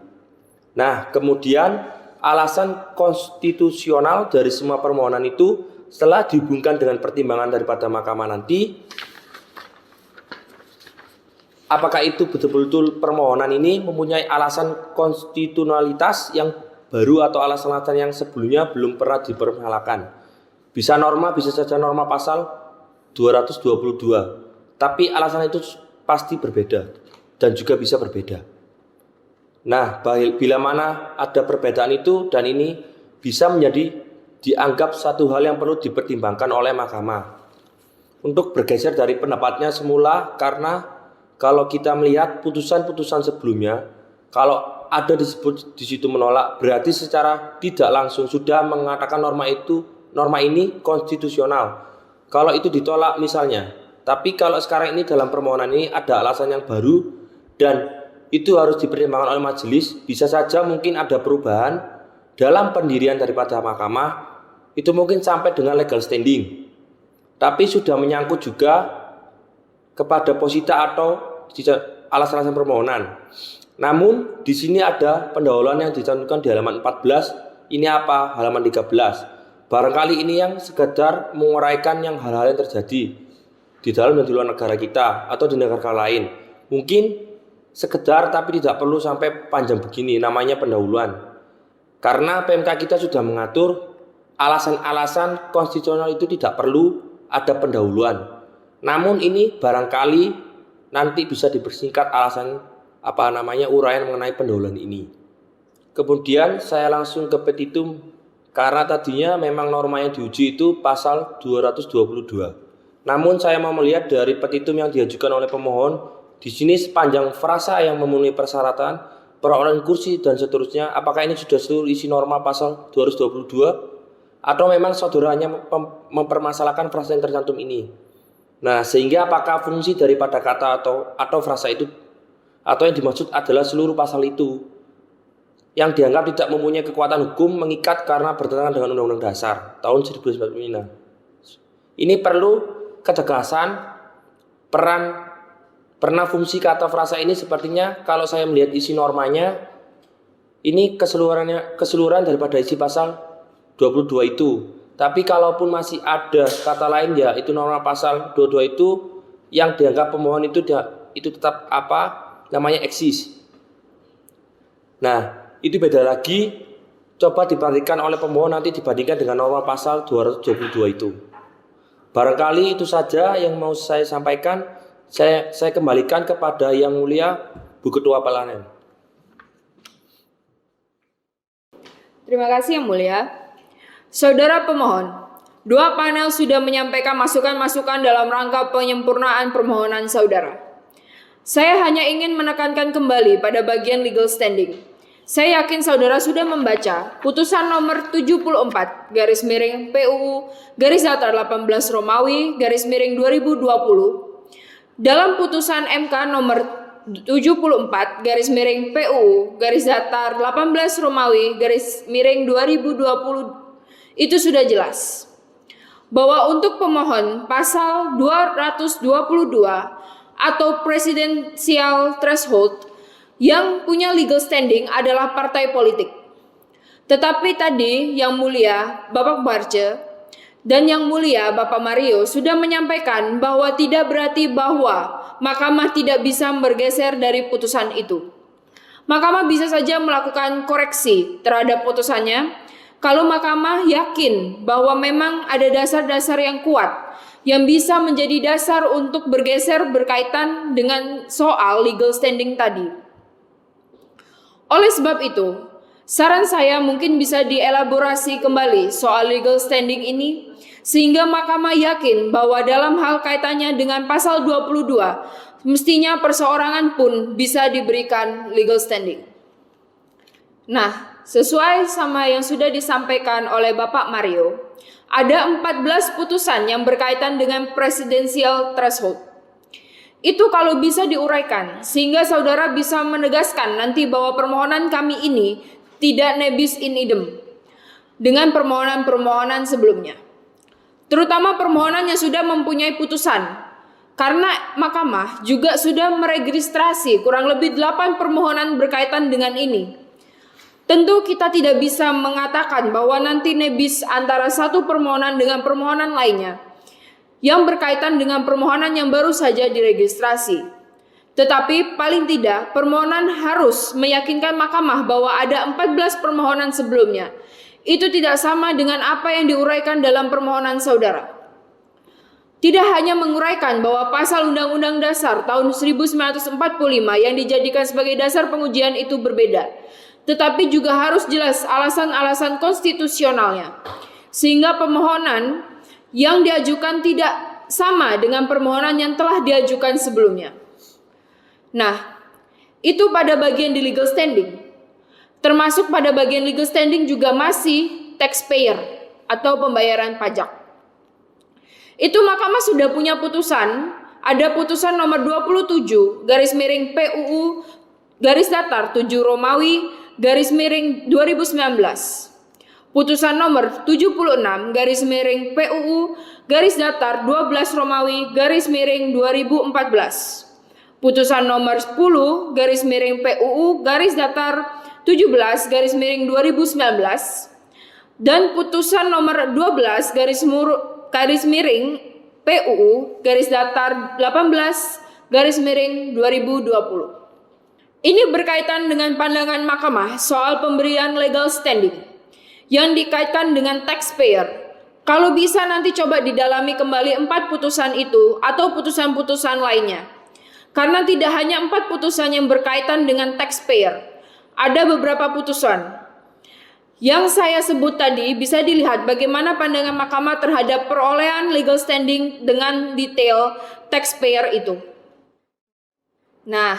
Nah, kemudian alasan konstitusional dari semua permohonan itu setelah dihubungkan dengan pertimbangan daripada mahkamah nanti, apakah itu betul-betul permohonan ini mempunyai alasan konstitusionalitas yang baru atau alasan-alasan yang sebelumnya belum pernah dipermasalahkan. Bisa saja norma pasal 222, tapi alasan itu pasti berbeda dan juga bisa berbeda. Nah, bila mana ada perbedaan itu dan ini bisa dianggap satu hal yang perlu dipertimbangkan oleh mahkamah untuk bergeser dari pendapatnya semula, karena kalau kita melihat putusan-putusan sebelumnya, kalau ada disebut di situ menolak, berarti secara tidak langsung sudah mengatakan norma ini konstitusional. Kalau itu ditolak misalnya, tapi kalau sekarang ini dalam permohonan ini ada alasan yang baru dan itu harus dipertimbangkan oleh majelis, bisa saja mungkin ada perubahan dalam pendirian daripada mahkamah, itu mungkin sampai dengan legal standing. Tapi sudah menyangkut juga kepada posita atau alasan-alasan permohonan. Namun di sini ada pendahuluan yang dicantumkan di halaman 14. Ini apa? Halaman 13. Barangkali ini yang sekedar menguraikan yang hal-hal yang terjadi di dalam dan di luar negara kita atau di negara lain. Mungkin sekedar, tapi tidak perlu sampai panjang begini, namanya pendahuluan. Karena PMK kita sudah mengatur alasan-alasan konstitusional itu tidak perlu ada pendahuluan. Namun ini barangkali nanti bisa dipersingkat alasan uraian mengenai pendahuluan ini. Kemudian saya langsung ke petitum. Karena tadinya memang norma yang diuji itu pasal 222. Namun saya mau melihat dari petitum yang diajukan oleh pemohon, di sini sepanjang frasa yang memenuhi persyaratan, perolehan kursi dan seterusnya, apakah ini sudah seluruh isi norma pasal 222 atau memang saudara hanya mempermasalahkan frasa yang tercantum ini. Nah, sehingga apakah fungsi daripada kata atau frasa itu atau yang dimaksud adalah seluruh pasal itu yang dianggap tidak mempunyai kekuatan hukum mengikat karena bertentangan dengan Undang-Undang Dasar tahun 1945. Ini perlu ketegasan pernah fungsi kata frasa ini. Sepertinya kalau saya melihat isi normanya, ini keseluruhan daripada isi pasal 22 itu. Tapi kalaupun masih ada kata lain, ya itu norma pasal 22 itu yang dianggap pemohon itu tetap namanya eksis. Nah, itu beda lagi, coba diperhatikan oleh pemohon nanti dibandingkan dengan norma pasal 222 itu. Barangkali itu saja yang mau saya sampaikan. Saya kembalikan kepada Yang Mulia Bu Ketua Panel. Terima kasih Yang Mulia. Saudara pemohon, dua panel sudah menyampaikan masukan-masukan dalam rangka penyempurnaan permohonan saudara. Saya hanya ingin menekankan kembali pada bagian legal standing. Saya yakin saudara sudah membaca putusan nomor 74 garis miring PUU garis datar 18 Romawi garis miring 2020. Dalam putusan MK nomor 74 garis miring PUU garis datar 18 Romawi garis miring 2020 itu sudah jelas bahwa untuk pemohon pasal 222 atau presidensial threshold yang punya legal standing adalah partai politik. Tetapi tadi Yang Mulia Bapak Barce dan Yang Mulia Bapak Mario sudah menyampaikan bahwa tidak berarti bahwa Mahkamah tidak bisa bergeser dari putusan itu. Mahkamah bisa saja melakukan koreksi terhadap putusannya kalau Mahkamah yakin bahwa memang ada dasar-dasar yang kuat yang bisa menjadi dasar untuk bergeser berkaitan dengan soal legal standing tadi. Oleh sebab itu, saran saya mungkin bisa dielaborasi kembali soal legal standing ini sehingga Mahkamah yakin bahwa dalam hal kaitannya dengan pasal 22 mestinya perseorangan pun bisa diberikan legal standing. Nah, sesuai sama yang sudah disampaikan oleh Bapak Mario, ada 14 putusan yang berkaitan dengan presidensial threshold. Itu kalau bisa diuraikan sehingga saudara bisa menegaskan nanti bahwa permohonan kami ini tidak nebis in idem dengan permohonan-permohonan sebelumnya. Terutama permohonan yang sudah mempunyai putusan, karena Mahkamah juga sudah meregistrasi kurang lebih 8 permohonan berkaitan dengan ini. Tentu kita tidak bisa mengatakan bahwa nanti nebis antara satu permohonan dengan permohonan lainnya yang berkaitan dengan permohonan yang baru saja diregistrasi. Tetapi paling tidak permohonan harus meyakinkan Mahkamah bahwa ada 14 permohonan sebelumnya. Itu tidak sama dengan apa yang diuraikan dalam permohonan saudara. Tidak hanya menguraikan bahwa pasal Undang-Undang Dasar tahun 1945 yang dijadikan sebagai dasar pengujian itu berbeda, tetapi juga harus jelas alasan-alasan konstitusionalnya, sehingga permohonan yang diajukan tidak sama dengan permohonan yang telah diajukan sebelumnya. Nah, itu pada bagian di legal standing. Termasuk pada bagian legal standing juga masih taxpayer atau pembayaran pajak. Itu Mahkamah sudah punya putusan, ada putusan nomor 27 garis miring PUU garis datar 7 Romawi garis miring 2019. Putusan nomor 76 garis miring PUU garis datar 12 Romawi garis miring 2014. Putusan nomor 10 garis miring PUU garis datar 17 garis miring 2019 dan putusan nomor 12 garis miring PUU garis datar 18 garis miring 2020. Ini berkaitan dengan pandangan Mahkamah soal pemberian legal standing yang dikaitkan dengan taxpayer. Kalau bisa nanti coba didalami kembali 4 putusan itu atau putusan-putusan lainnya. Karena tidak hanya 4 putusan yang berkaitan dengan taxpayer. Ada beberapa putusan yang saya sebut tadi bisa dilihat bagaimana pandangan Mahkamah terhadap perolehan legal standing dengan detail taxpayer itu. Nah,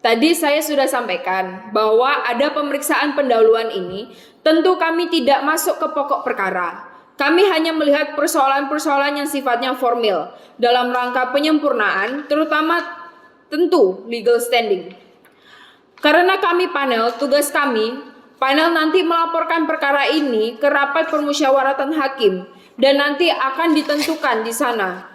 tadi saya sudah sampaikan bahwa ada pemeriksaan pendahuluan ini, tentu kami tidak masuk ke pokok perkara. Kami hanya melihat persoalan-persoalan yang sifatnya formil dalam rangka penyempurnaan, terutama tentu legal standing. Karena kami panel, tugas kami, panel nanti melaporkan perkara ini ke rapat permusyawaratan hakim dan nanti akan ditentukan di sana.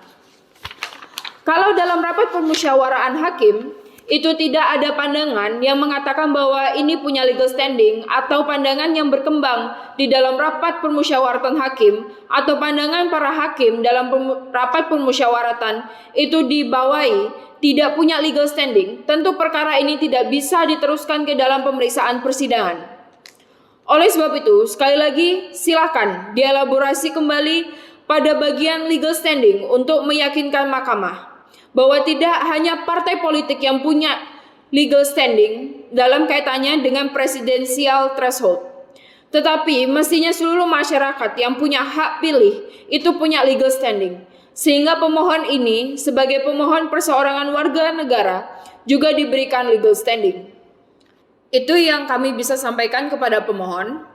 Kalau dalam rapat permusyawaraan hakim, itu tidak ada pandangan yang mengatakan bahwa ini punya legal standing atau pandangan yang berkembang di dalam rapat permusyawaratan hakim atau pandangan para hakim dalam rapat permusyawaratan itu dibawahi tidak punya legal standing, tentu perkara ini tidak bisa diteruskan ke dalam pemeriksaan persidangan. Oleh sebab itu, sekali lagi silakan dielaborasi kembali pada bagian legal standing untuk meyakinkan Mahkamah bahwa tidak hanya partai politik yang punya legal standing dalam kaitannya dengan presidensial threshold, tetapi mestinya seluruh masyarakat yang punya hak pilih itu punya legal standing, sehingga pemohon ini sebagai pemohon perseorangan warga negara juga diberikan legal standing. Itu yang kami bisa sampaikan kepada pemohon.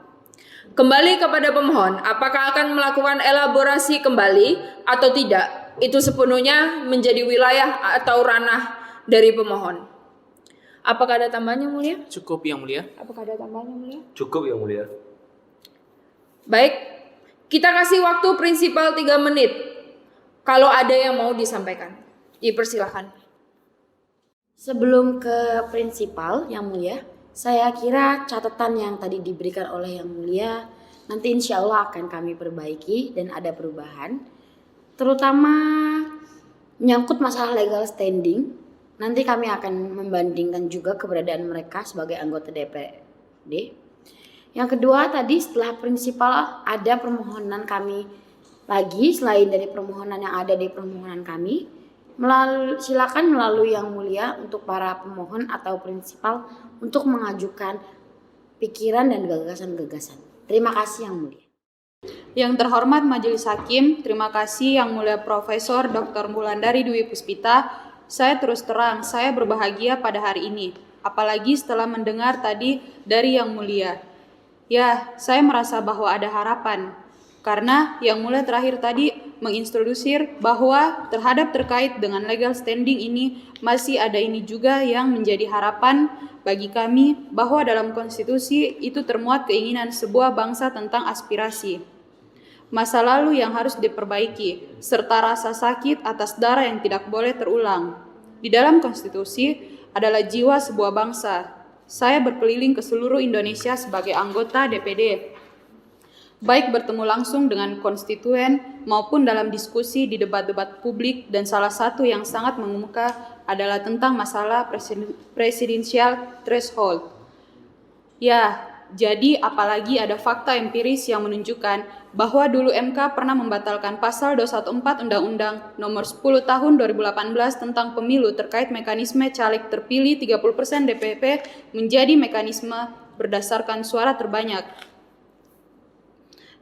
Kembali kepada pemohon, apakah akan melakukan elaborasi kembali atau tidak? Itu sepenuhnya menjadi wilayah atau ranah dari pemohon. Apakah ada tambahan yang mulia? Cukup yang mulia. Apakah ada tambahan yang mulia? Cukup yang mulia. Baik, kita kasih waktu prinsipal 3 menit. Kalau ada yang mau disampaikan, dipersilakan. Sebelum ke prinsipal yang mulia, saya kira catatan yang tadi diberikan oleh yang mulia nanti insya Allah akan kami perbaiki dan ada perubahan. Terutama menyangkut masalah legal standing, nanti kami akan membandingkan juga keberadaan mereka sebagai anggota DPD. Yang kedua tadi setelah prinsipal ada permohonan kami lagi selain dari permohonan yang ada di permohonan kami. Silakan melalui yang mulia untuk para pemohon atau prinsipal untuk mengajukan pikiran dan gagasan-gagasan. Terima kasih yang mulia. Yang terhormat Majelis Hakim, terima kasih Yang Mulia Profesor Dr. Wulandari Dwi Puspita. Saya terus terang, saya berbahagia pada hari ini. Apalagi setelah mendengar tadi dari Yang Mulia. Ya, saya merasa bahwa ada harapan. Karena Yang Mulia terakhir tadi mengintroduksir bahwa terkait dengan legal standing ini masih ada ini juga yang menjadi harapan bagi kami bahwa dalam konstitusi itu termuat keinginan sebuah bangsa tentang aspirasi. Masa lalu yang harus diperbaiki, serta rasa sakit atas darah yang tidak boleh terulang. Di dalam konstitusi adalah jiwa sebuah bangsa. Saya berkeliling ke seluruh Indonesia sebagai anggota DPD. Baik bertemu langsung dengan konstituen maupun dalam diskusi di debat-debat publik, dan salah satu yang sangat mengemuka adalah tentang masalah presidensial threshold. Ya, jadi apalagi ada fakta empiris yang menunjukkan bahwa dulu MK pernah membatalkan pasal 214 Undang-Undang Nomor 10 Tahun 2018 tentang pemilu terkait mekanisme caleg terpilih 30% DPP menjadi mekanisme berdasarkan suara terbanyak.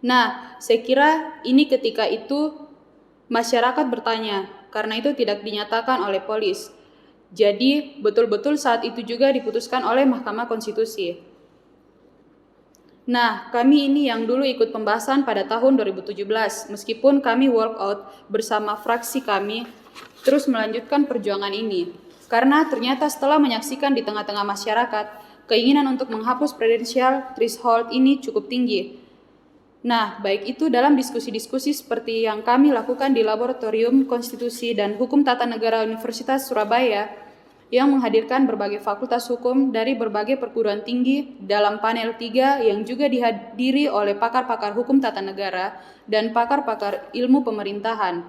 Nah, saya kira ini ketika itu masyarakat bertanya, karena itu tidak dinyatakan oleh polis. Jadi, betul-betul saat itu juga diputuskan oleh Mahkamah Konstitusi. Nah, kami ini yang dulu ikut pembahasan pada tahun 2017, meskipun kami walk out bersama fraksi kami, terus melanjutkan perjuangan ini. Karena ternyata setelah menyaksikan di tengah-tengah masyarakat, keinginan untuk menghapus presidensial threshold ini cukup tinggi. Nah, baik itu dalam diskusi-diskusi seperti yang kami lakukan di Laboratorium Konstitusi dan Hukum Tata Negara Universitas Surabaya yang menghadirkan berbagai fakultas hukum dari berbagai perguruan tinggi dalam panel 3 yang juga dihadiri oleh pakar-pakar hukum tata negara dan pakar-pakar ilmu pemerintahan.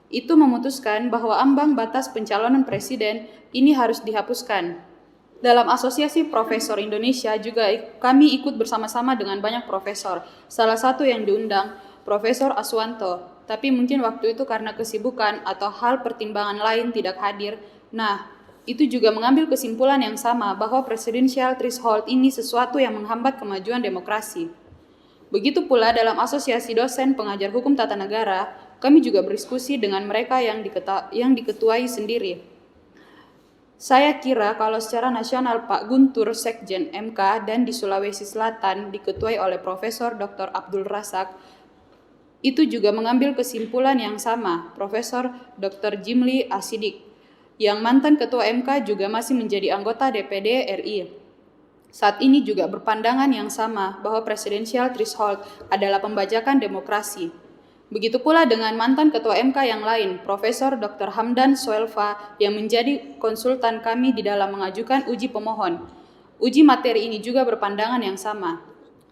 Itu memutuskan bahwa ambang batas pencalonan presiden ini harus dihapuskan. Dalam Asosiasi Profesor Indonesia juga kami ikut bersama-sama dengan banyak profesor. Salah satu yang diundang, Profesor Aswanto. Tapi mungkin waktu itu karena kesibukan atau hal pertimbangan lain tidak hadir. Nah, itu juga mengambil kesimpulan yang sama bahwa presidensial threshold ini sesuatu yang menghambat kemajuan demokrasi. Begitu pula dalam Asosiasi Dosen Pengajar Hukum Tata Negara, kami juga berdiskusi dengan mereka yang diketuai sendiri. Saya kira kalau secara nasional Pak Guntur Sekjen MK dan di Sulawesi Selatan diketuai oleh Profesor Dr. Abdul Razak, itu juga mengambil kesimpulan yang sama, Profesor Dr. Jimli Asidik, yang mantan Ketua MK juga masih menjadi anggota DPD RI. Saat ini juga berpandangan yang sama bahwa presidensial threshold adalah pembajakan demokrasi. Begitu pula dengan mantan Ketua MK yang lain, Profesor Dr. Hamdan Soelva yang menjadi konsultan kami di dalam mengajukan uji pemohon. Uji materi ini juga berpandangan yang sama.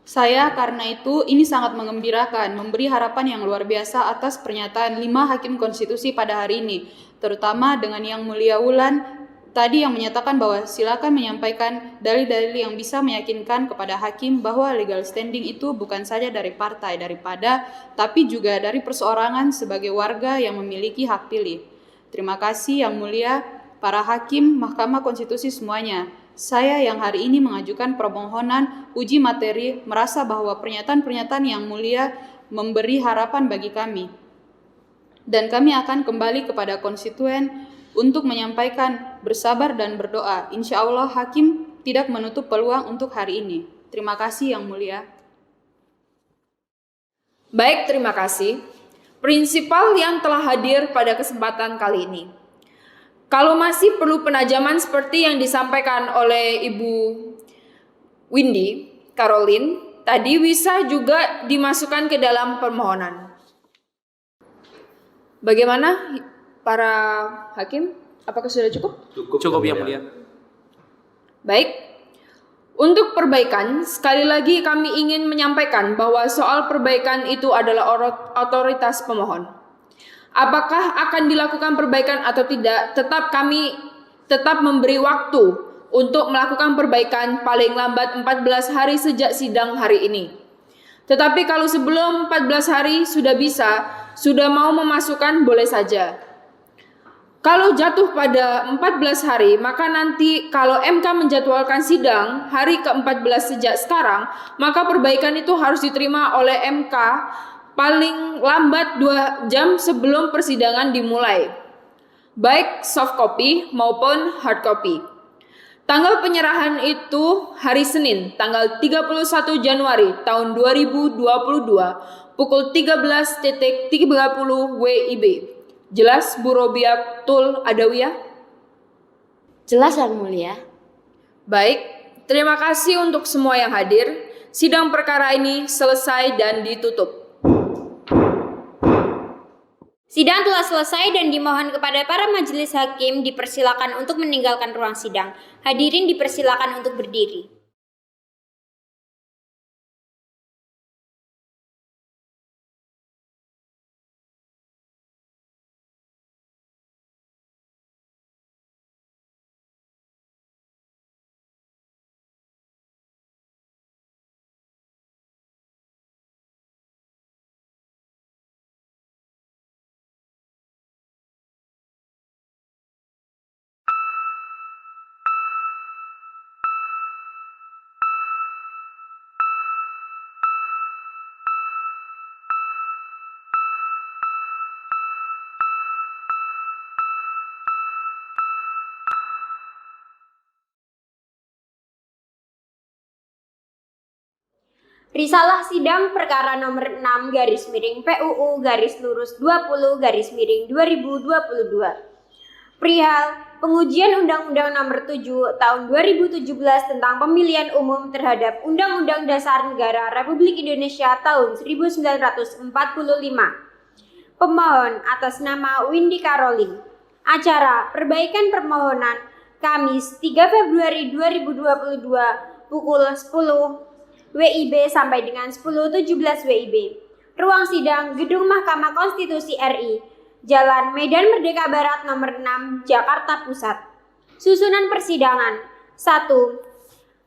Saya karena itu ini sangat mengembirakan, memberi harapan yang luar biasa atas pernyataan 5 hakim konstitusi pada hari ini, terutama dengan Yang Mulia Wulan tadi yang menyatakan bahwa silakan menyampaikan dalil-dalil yang bisa meyakinkan kepada hakim bahwa legal standing itu bukan saja dari partai tapi juga dari perseorangan sebagai warga yang memiliki hak pilih. Terima kasih Yang Mulia, para hakim Mahkamah Konstitusi semuanya. Saya yang hari ini mengajukan permohonan uji materi merasa bahwa pernyataan-pernyataan Yang Mulia memberi harapan bagi kami. Dan kami akan kembali kepada konstituen untuk menyampaikan bersabar dan berdoa. Insya Allah hakim tidak menutup peluang untuk hari ini. Terima kasih Yang Mulia. Baik, terima kasih. Prinsipal yang telah hadir pada kesempatan kali ini. Kalau masih perlu penajaman seperti yang disampaikan oleh Ibu Windy Caroline, tadi bisa juga dimasukkan ke dalam permohonan. Bagaimana para hakim? Apakah sudah cukup? Cukup Yang Mulia. Baik. Untuk perbaikan, sekali lagi kami ingin menyampaikan bahwa soal perbaikan itu adalah otoritas pemohon. Apakah akan dilakukan perbaikan atau tidak, kami tetap memberi waktu untuk melakukan perbaikan paling lambat 14 hari sejak sidang hari ini. Tetapi kalau sebelum 14 hari sudah mau memasukkan, boleh saja. Kalau jatuh pada 14 hari, maka nanti kalau MK menjadwalkan sidang hari ke-14 sejak sekarang, maka perbaikan itu harus diterima oleh MK paling lambat 2 jam sebelum persidangan dimulai, baik soft copy maupun hard copy. Tanggal penyerahan itu hari Senin, tanggal 31 Januari tahun 2022, pukul 13.30 WIB. Jelas Bu Robiatul Adawiyah? Jelas Yang Mulia. Baik, terima kasih untuk semua yang hadir. Sidang perkara ini selesai dan ditutup. Sidang telah selesai dan dimohon kepada para majelis hakim dipersilakan untuk meninggalkan ruang sidang. Hadirin dipersilakan untuk berdiri. Risalah sidang perkara nomor 6 garis miring PUU garis lurus 20 garis miring 2022. Perihal pengujian Undang-Undang nomor 7 tahun 2017 tentang pemilihan umum terhadap Undang-Undang Dasar Negara Republik Indonesia tahun 1945. Pemohon atas nama Windy Caroline. Acara perbaikan permohonan Kamis 3 Februari 2022 pukul 10 WIB sampai dengan 10.17 WIB. Ruang sidang Gedung Mahkamah Konstitusi RI, Jalan Medan Merdeka Barat nomor 6, Jakarta Pusat. Susunan persidangan. 1.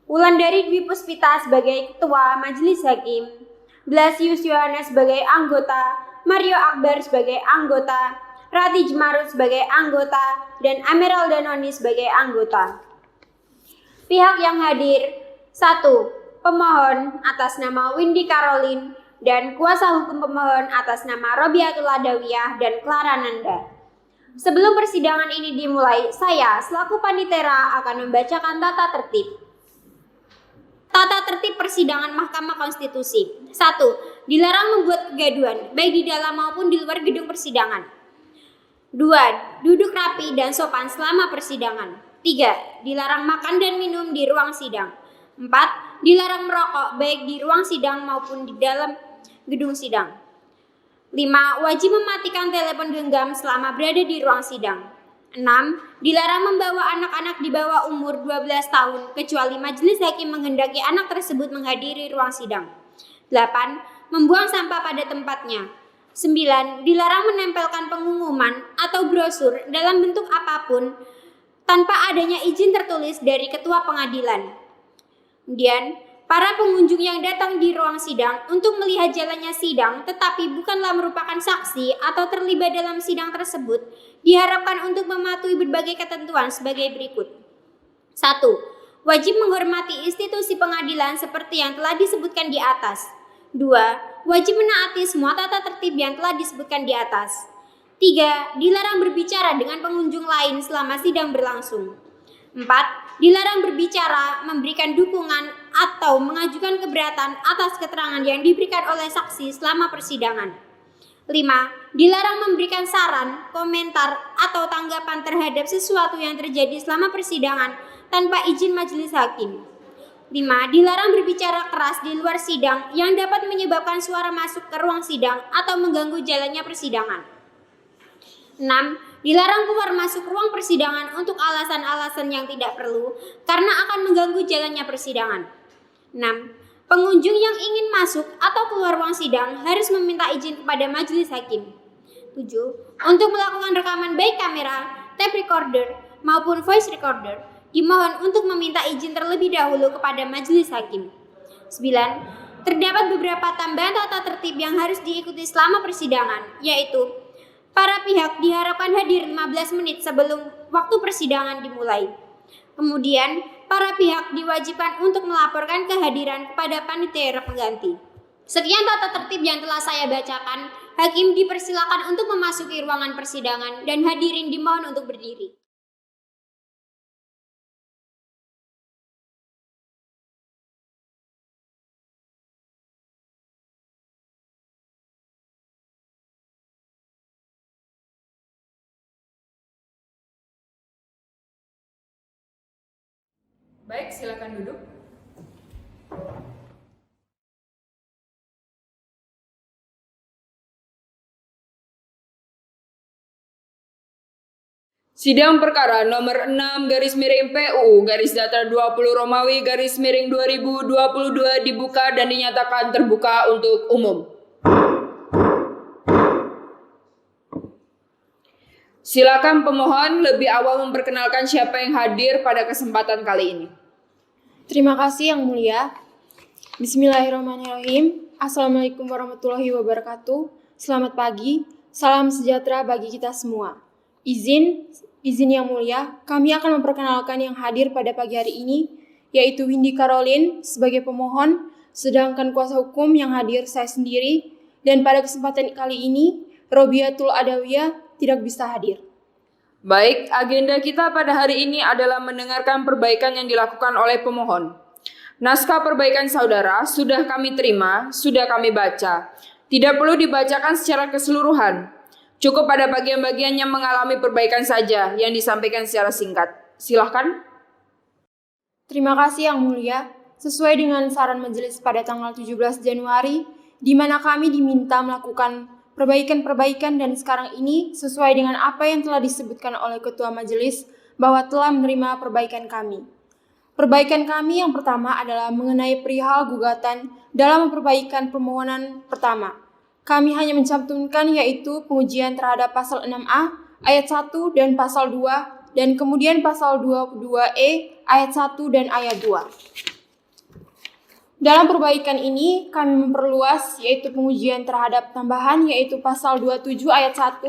Wulandari Dwi Puspita sebagai Ketua Majelis Hakim, Blasius Yohanes sebagai anggota, Mario Akbar sebagai anggota, Rati Jmarut sebagai anggota, dan Ameralda Noni sebagai anggota. Pihak yang hadir. 1. Pemohon atas nama Windy Caroline dan kuasa hukum pemohon atas nama Robiatul Adawiyah dan Clara Nanda. Sebelum persidangan ini dimulai, saya selaku panitera akan membacakan tata tertib. Tata tertib persidangan Mahkamah Konstitusi. 1. Dilarang membuat kegaduhan, baik di dalam maupun di luar gedung persidangan. 2. Duduk rapi dan sopan selama persidangan. 3. Dilarang makan dan minum di ruang sidang. 4. Dilarang merokok baik di ruang sidang maupun di dalam gedung sidang. 5. Wajib mematikan telepon genggam selama berada di ruang sidang. 6. Dilarang membawa anak-anak di bawah umur 12 tahun kecuali majelis hakim menghendaki anak tersebut menghadiri ruang sidang. 8. Membuang sampah pada tempatnya. 9. Dilarang menempelkan pengumuman atau brosur dalam bentuk apapun tanpa adanya izin tertulis dari ketua pengadilan. Kemudian, Para pengunjung yang datang di ruang sidang untuk melihat jalannya sidang tetapi bukanlah merupakan saksi atau terlibat dalam sidang tersebut diharapkan untuk mematuhi berbagai ketentuan sebagai berikut. 1. Wajib menghormati institusi pengadilan seperti yang telah disebutkan di atas. 2. Wajib menaati semua tata tertib yang telah disebutkan di atas. 3. Dilarang berbicara dengan pengunjung lain selama sidang berlangsung. 4. Dilarang berbicara, memberikan dukungan, atau mengajukan keberatan atas keterangan yang diberikan oleh saksi selama persidangan. 5. Dilarang memberikan saran, komentar, atau tanggapan terhadap sesuatu yang terjadi selama persidangan tanpa izin majelis hakim. 5. Dilarang berbicara keras di luar sidang yang dapat menyebabkan suara masuk ke ruang sidang atau mengganggu jalannya persidangan. 6. Dilarang keluar masuk ruang persidangan untuk alasan-alasan yang tidak perlu karena akan mengganggu jalannya persidangan. 6. Pengunjung yang ingin masuk atau keluar ruang sidang harus meminta izin kepada majelis hakim. 7. Untuk melakukan rekaman baik kamera, tape recorder, maupun voice recorder, dimohon untuk meminta izin terlebih dahulu kepada majelis hakim. 9. Terdapat beberapa tambahan tata tertib yang harus diikuti selama persidangan, yaitu para pihak diharapkan hadir 15 menit sebelum waktu persidangan dimulai. Kemudian, para pihak diwajibkan untuk melaporkan kehadiran kepada panitia pengganti. Sekian tata tertib yang telah saya bacakan. Hakim dipersilakan untuk memasuki ruangan persidangan dan hadirin dimohon untuk berdiri. Baik, silakan duduk. Sidang perkara nomor 6 garis miring PUU garis datar 20 Romawi garis miring 2022 dibuka dan dinyatakan terbuka untuk umum. Silakan pemohon lebih awal memperkenalkan siapa yang hadir pada kesempatan kali ini. Terima kasih Yang Mulia. Bismillahirrahmanirrahim. Assalamualaikum warahmatullahi wabarakatuh. Selamat pagi. Salam sejahtera bagi kita semua. Izin Yang Mulia, kami akan memperkenalkan yang hadir pada pagi hari ini, yaitu Windy Caroline sebagai pemohon, sedangkan kuasa hukum yang hadir saya sendiri, dan pada kesempatan kali ini, Robiatul Adawiyah tidak bisa hadir. Baik, agenda kita pada hari ini adalah mendengarkan perbaikan yang dilakukan oleh pemohon. Naskah perbaikan saudara sudah kami terima, sudah kami baca. Tidak perlu dibacakan secara keseluruhan. Cukup pada bagian-bagian yang mengalami perbaikan saja yang disampaikan secara singkat. Silahkan. Terima kasih Yang Mulia. Sesuai dengan saran majelis pada tanggal 17 Januari, di mana kami diminta melakukan perbaikan-perbaikan dan sekarang ini sesuai dengan apa yang telah disebutkan oleh Ketua Majelis bahwa telah menerima perbaikan kami. Perbaikan kami yang pertama adalah mengenai perihal gugatan dalam perbaikan permohonan pertama. Kami hanya mencantumkan yaitu pengujian terhadap pasal 6A ayat 1 dan pasal 2 dan kemudian pasal 22E ayat 1 dan ayat 2. Dalam perbaikan ini, kami memperluas yaitu pengujian terhadap tambahan yaitu pasal 27 ayat 1,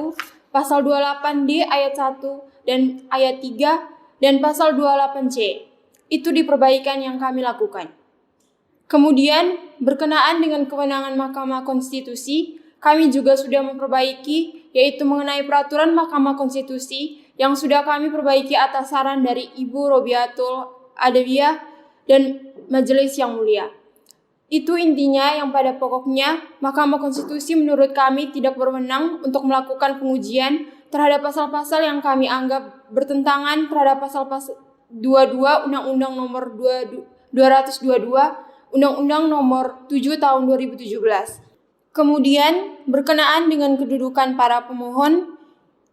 pasal 28D ayat 1 dan ayat 3, dan pasal 28C. Itu di perbaikan yang kami lakukan. Kemudian, berkenaan dengan kewenangan Mahkamah Konstitusi, kami juga sudah memperbaiki yaitu mengenai peraturan Mahkamah Konstitusi yang sudah kami perbaiki atas saran dari Ibu Robiatul Adawiyah dan Majelis Yang Mulia. Itu intinya yang pada pokoknya Mahkamah Konstitusi menurut kami tidak berwenang untuk melakukan pengujian terhadap pasal-pasal yang kami anggap bertentangan terhadap pasal-pasal 22 Undang-Undang Nomor 222 Undang-Undang Nomor 7 Tahun 2017. Kemudian berkenaan dengan kedudukan para pemohon,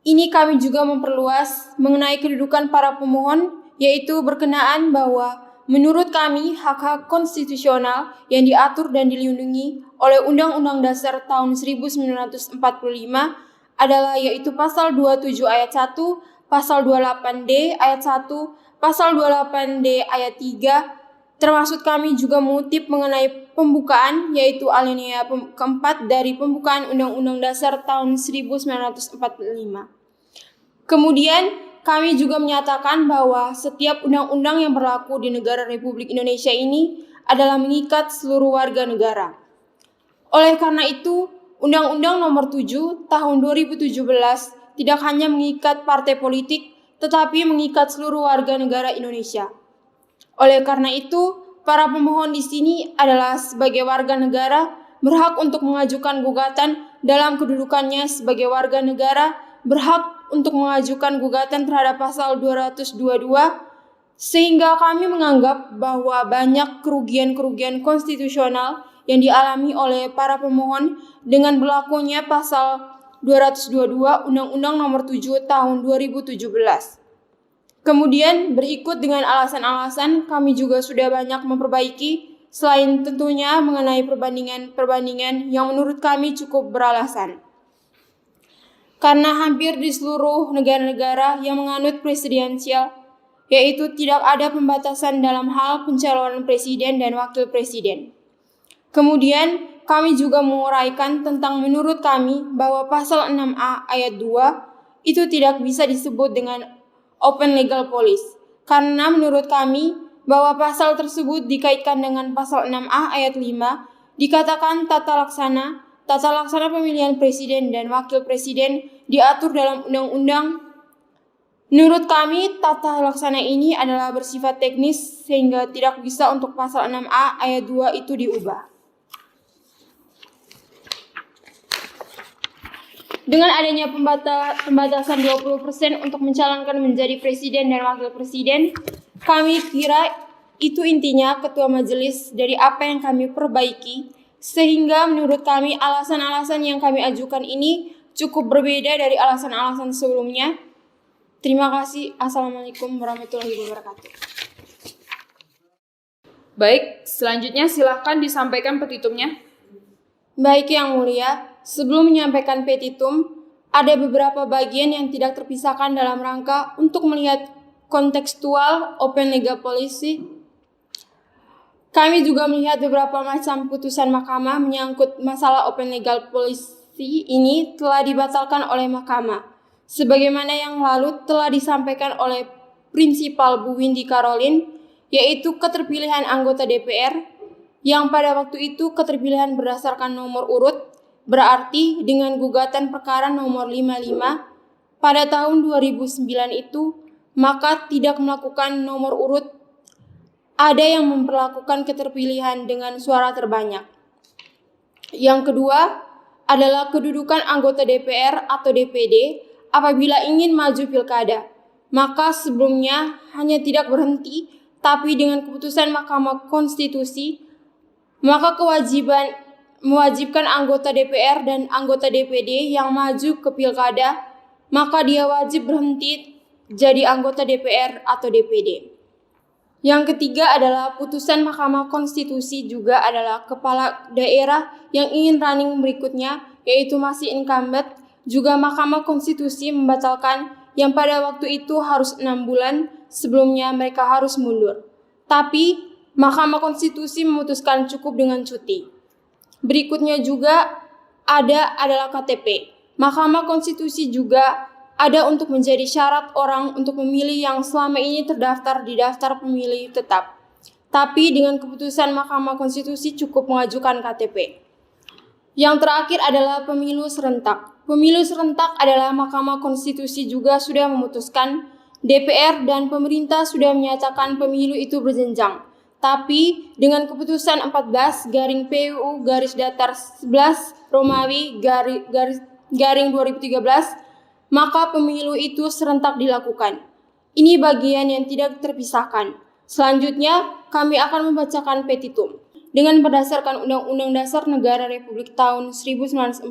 ini kami juga memperluas mengenai kedudukan para pemohon yaitu berkenaan bahwa menurut kami, hak-hak konstitusional yang diatur dan dilindungi oleh Undang-Undang Dasar tahun 1945 adalah yaitu pasal 27 ayat 1, pasal 28D ayat 1, pasal 28D ayat 3, Termasuk kami juga mengutip mengenai pembukaan, yaitu alinea keempat dari pembukaan Undang-Undang Dasar tahun 1945. Kemudian, kami juga menyatakan bahwa setiap undang-undang yang berlaku di negara Republik Indonesia ini adalah mengikat seluruh warga negara. Oleh karena itu, Undang-Undang Nomor 7 Tahun 2017 tidak hanya mengikat partai politik, tetapi mengikat seluruh warga negara Indonesia. Oleh karena itu, para pemohon di sini adalah sebagai warga negara berhak untuk mengajukan gugatan dalam kedudukannya sebagai warga negara, berhak untuk mengajukan gugatan terhadap pasal 222, sehingga kami menganggap bahwa banyak kerugian-kerugian konstitusional yang dialami oleh para pemohon dengan berlakunya pasal 222 Undang-Undang Nomor 7 Tahun 2017. Kemudian berikut dengan alasan-alasan kami juga sudah banyak memperbaiki, selain tentunya mengenai perbandingan-perbandingan yang menurut kami cukup beralasan. Karena hampir di seluruh negara-negara yang menganut presidensial, yaitu tidak ada pembatasan dalam hal pencalonan presiden dan wakil presiden. Kemudian kami juga menguraikan tentang menurut kami bahwa pasal 6A ayat 2 itu tidak bisa disebut dengan open legal policy, karena menurut kami bahwa pasal tersebut dikaitkan dengan pasal 6A ayat 5 dikatakan tata laksana pemilihan presiden dan wakil presiden diatur dalam undang-undang. Menurut kami, tata laksana ini adalah bersifat teknis sehingga tidak bisa untuk pasal 6A ayat 2 itu diubah. Dengan adanya pembatasan 20% untuk mencalonkan menjadi presiden dan wakil presiden, kami kira itu intinya ketua majelis dari apa yang kami perbaiki, sehingga menurut kami alasan-alasan yang kami ajukan ini cukup berbeda dari alasan-alasan sebelumnya. Terima kasih. Assalamualaikum warahmatullahi wabarakatuh. Baik, selanjutnya silahkan disampaikan petitumnya. Baik Yang Mulia, sebelum menyampaikan petitum, ada beberapa bagian yang tidak terpisahkan dalam rangka untuk melihat kontekstual open legal policy. Kami juga melihat beberapa macam putusan mahkamah menyangkut masalah open legal policy ini telah dibatalkan oleh mahkamah. Sebagaimana yang lalu telah disampaikan oleh Prinsipal Bu Windy Caroline, yaitu keterpilihan anggota DPR, yang pada waktu itu keterpilihan berdasarkan nomor urut, berarti dengan gugatan perkara nomor 55 pada tahun 2009 itu, maka tidak melakukan nomor urut, ada yang memperlakukan keterpilihan dengan suara terbanyak. Yang kedua adalah kedudukan anggota DPR atau DPD apabila ingin maju pilkada, maka sebelumnya hanya tidak berhenti, tapi dengan keputusan Mahkamah Konstitusi, maka mewajibkan anggota DPR dan anggota DPD yang maju ke pilkada, maka dia wajib berhenti jadi anggota DPR atau DPD. Yang ketiga adalah putusan Mahkamah Konstitusi juga adalah kepala daerah yang ingin running berikutnya, yaitu masih incumbent, juga Mahkamah Konstitusi membatalkan yang pada waktu itu harus 6 bulan sebelumnya mereka harus mundur. Tapi Mahkamah Konstitusi memutuskan cukup dengan cuti. Berikutnya juga adalah KTP. Mahkamah Konstitusi juga ada untuk menjadi syarat orang untuk memilih yang selama ini terdaftar di daftar pemilih tetap. Tapi dengan keputusan Mahkamah Konstitusi cukup mengajukan KTP. Yang terakhir adalah pemilu serentak. Pemilu serentak adalah Mahkamah Konstitusi juga sudah memutuskan, DPR dan pemerintah sudah menyatakan pemilu itu berjenjang. Tapi dengan keputusan 14 garing PUU garis datar 11 Romawi garing 2013, maka pemilu itu serentak dilakukan. Ini bagian yang tidak terpisahkan. Selanjutnya, kami akan membacakan petitum. Dengan berdasarkan Undang-Undang Dasar Negara Republik tahun 1945,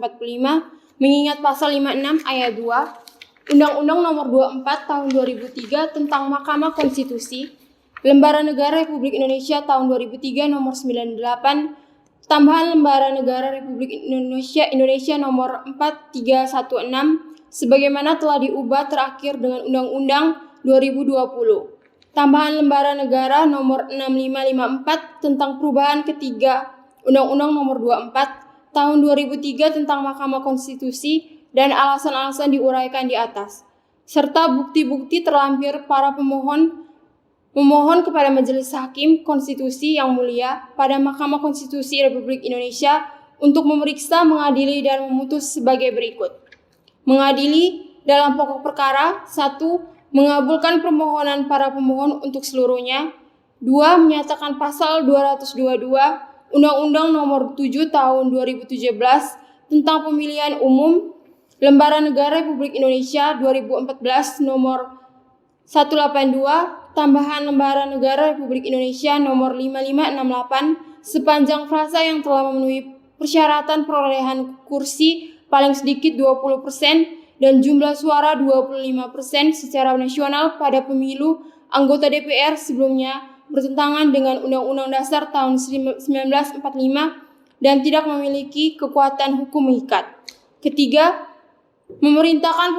mengingat pasal 56 ayat 2, Undang-Undang Nomor 24 tahun 2003 tentang Mahkamah Konstitusi, Lembaran Negara Republik Indonesia tahun 2003 nomor 98, tambahan Lembaran Negara Republik Indonesia nomor 4316, sebagaimana telah diubah terakhir dengan Undang-Undang 2020. tambahan lembaran negara nomor 6554 tentang perubahan ketiga Undang-Undang nomor 24 tahun 2003 tentang Mahkamah Konstitusi dan alasan-alasan diuraikan di atas, serta bukti-bukti terlampir para memohon kepada Majelis Hakim Konstitusi yang mulia pada Mahkamah Konstitusi Republik Indonesia untuk memeriksa, mengadili, dan memutus sebagai berikut. Mengadili dalam pokok perkara: 1. Mengabulkan permohonan para pemohon untuk seluruhnya. 2. Menyatakan pasal 222 Undang-Undang nomor 7 tahun 2017 tentang pemilihan umum Lembaran Negara Republik Indonesia 2014 nomor 182 tambahan Lembaran Negara Republik Indonesia nomor 5568 sepanjang frasa yang telah memenuhi persyaratan perolehan kursi paling sedikit 20% dan jumlah suara 25% secara nasional pada pemilu anggota DPR sebelumnya bertentangan dengan Undang-Undang Dasar tahun 1945 dan tidak memiliki kekuatan hukum mengikat. Ketiga, memerintahkan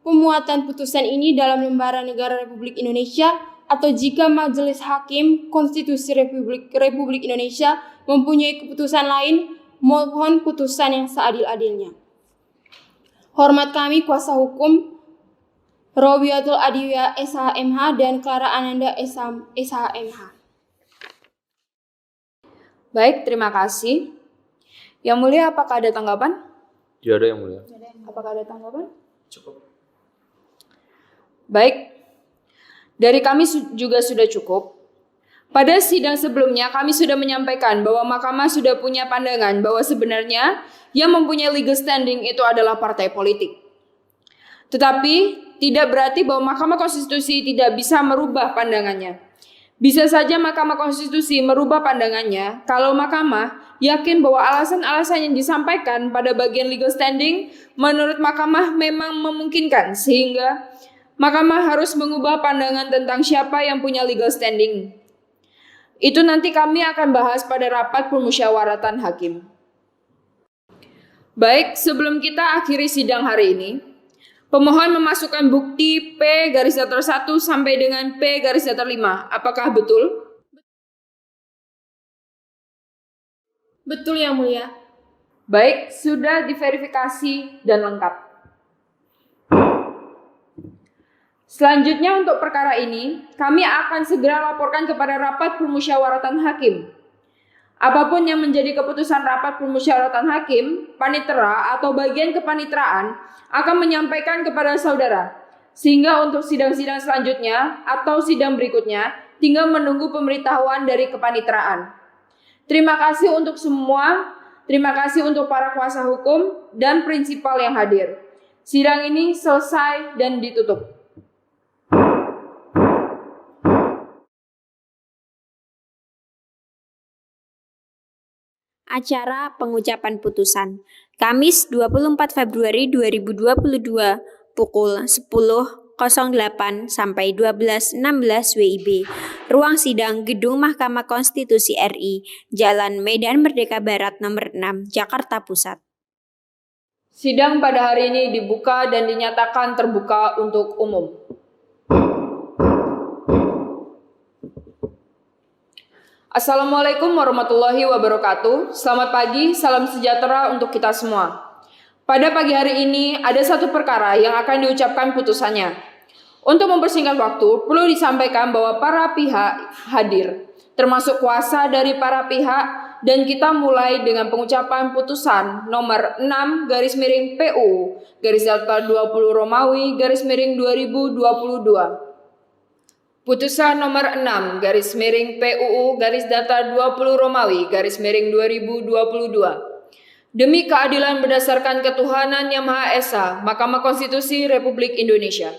pemuatan putusan ini dalam Lembaran Negara Republik Indonesia atau jika Majelis Hakim Konstitusi Republik Indonesia mempunyai keputusan lain, mohon putusan yang seadil-adilnya. Hormat kami kuasa hukum Robiatul Adiwiyah SHMH dan Clara Ananda SHMH. Baik, terima kasih. Yang mulia, apakah ada tanggapan? Tidak ada yang mulia. Apakah ada tanggapan? Cukup. Baik, dari kami juga sudah cukup. Pada sidang sebelumnya kami sudah menyampaikan bahwa Mahkamah sudah punya pandangan bahwa sebenarnya yang mempunyai legal standing itu adalah partai politik. Tetapi tidak berarti bahwa Mahkamah Konstitusi tidak bisa merubah pandangannya. Bisa saja Mahkamah Konstitusi merubah pandangannya kalau Mahkamah yakin bahwa alasan-alasan yang disampaikan pada bagian legal standing menurut Mahkamah memang memungkinkan, sehingga Mahkamah harus mengubah pandangan tentang siapa yang punya legal standing. Itu nanti kami akan bahas pada rapat permusyawaratan hakim. Baik, sebelum kita akhiri sidang hari ini, pemohon memasukkan bukti P_1 sampai dengan P_5. Apakah betul? Betul yang mulia. Baik, sudah diverifikasi dan lengkap. Selanjutnya untuk perkara ini, kami akan segera laporkan kepada rapat permusyawaratan hakim. Apapun yang menjadi keputusan rapat permusyawaratan hakim, panitera atau bagian kepanitraan akan menyampaikan kepada saudara. Sehingga untuk sidang-sidang selanjutnya atau sidang berikutnya, tinggal menunggu pemberitahuan dari kepanitraan. Terima kasih untuk semua, terima kasih untuk para kuasa hukum dan prinsipal yang hadir. Sidang ini selesai dan ditutup. Acara pengucapan putusan Kamis 24 Februari 2022 pukul 10.08 sampai 12.16 WIB. Ruang sidang Gedung Mahkamah Konstitusi RI, Jalan Medan Merdeka Barat nomor 6, Jakarta Pusat. Sidang pada hari ini dibuka dan dinyatakan terbuka untuk umum. Assalamualaikum warahmatullahi wabarakatuh. Selamat pagi, salam sejahtera untuk kita semua. Pada pagi hari ini ada satu perkara yang akan diucapkan putusannya. Untuk mempersingkat waktu, perlu disampaikan bahwa para pihak hadir, termasuk kuasa dari para pihak, dan kita mulai dengan pengucapan putusan nomor 6/PU _20 Romawi _2022. Putusan nomor 6/PUU _20 Romawi _2022. Demi keadilan berdasarkan ketuhanan Yang Maha Esa, Mahkamah Konstitusi Republik Indonesia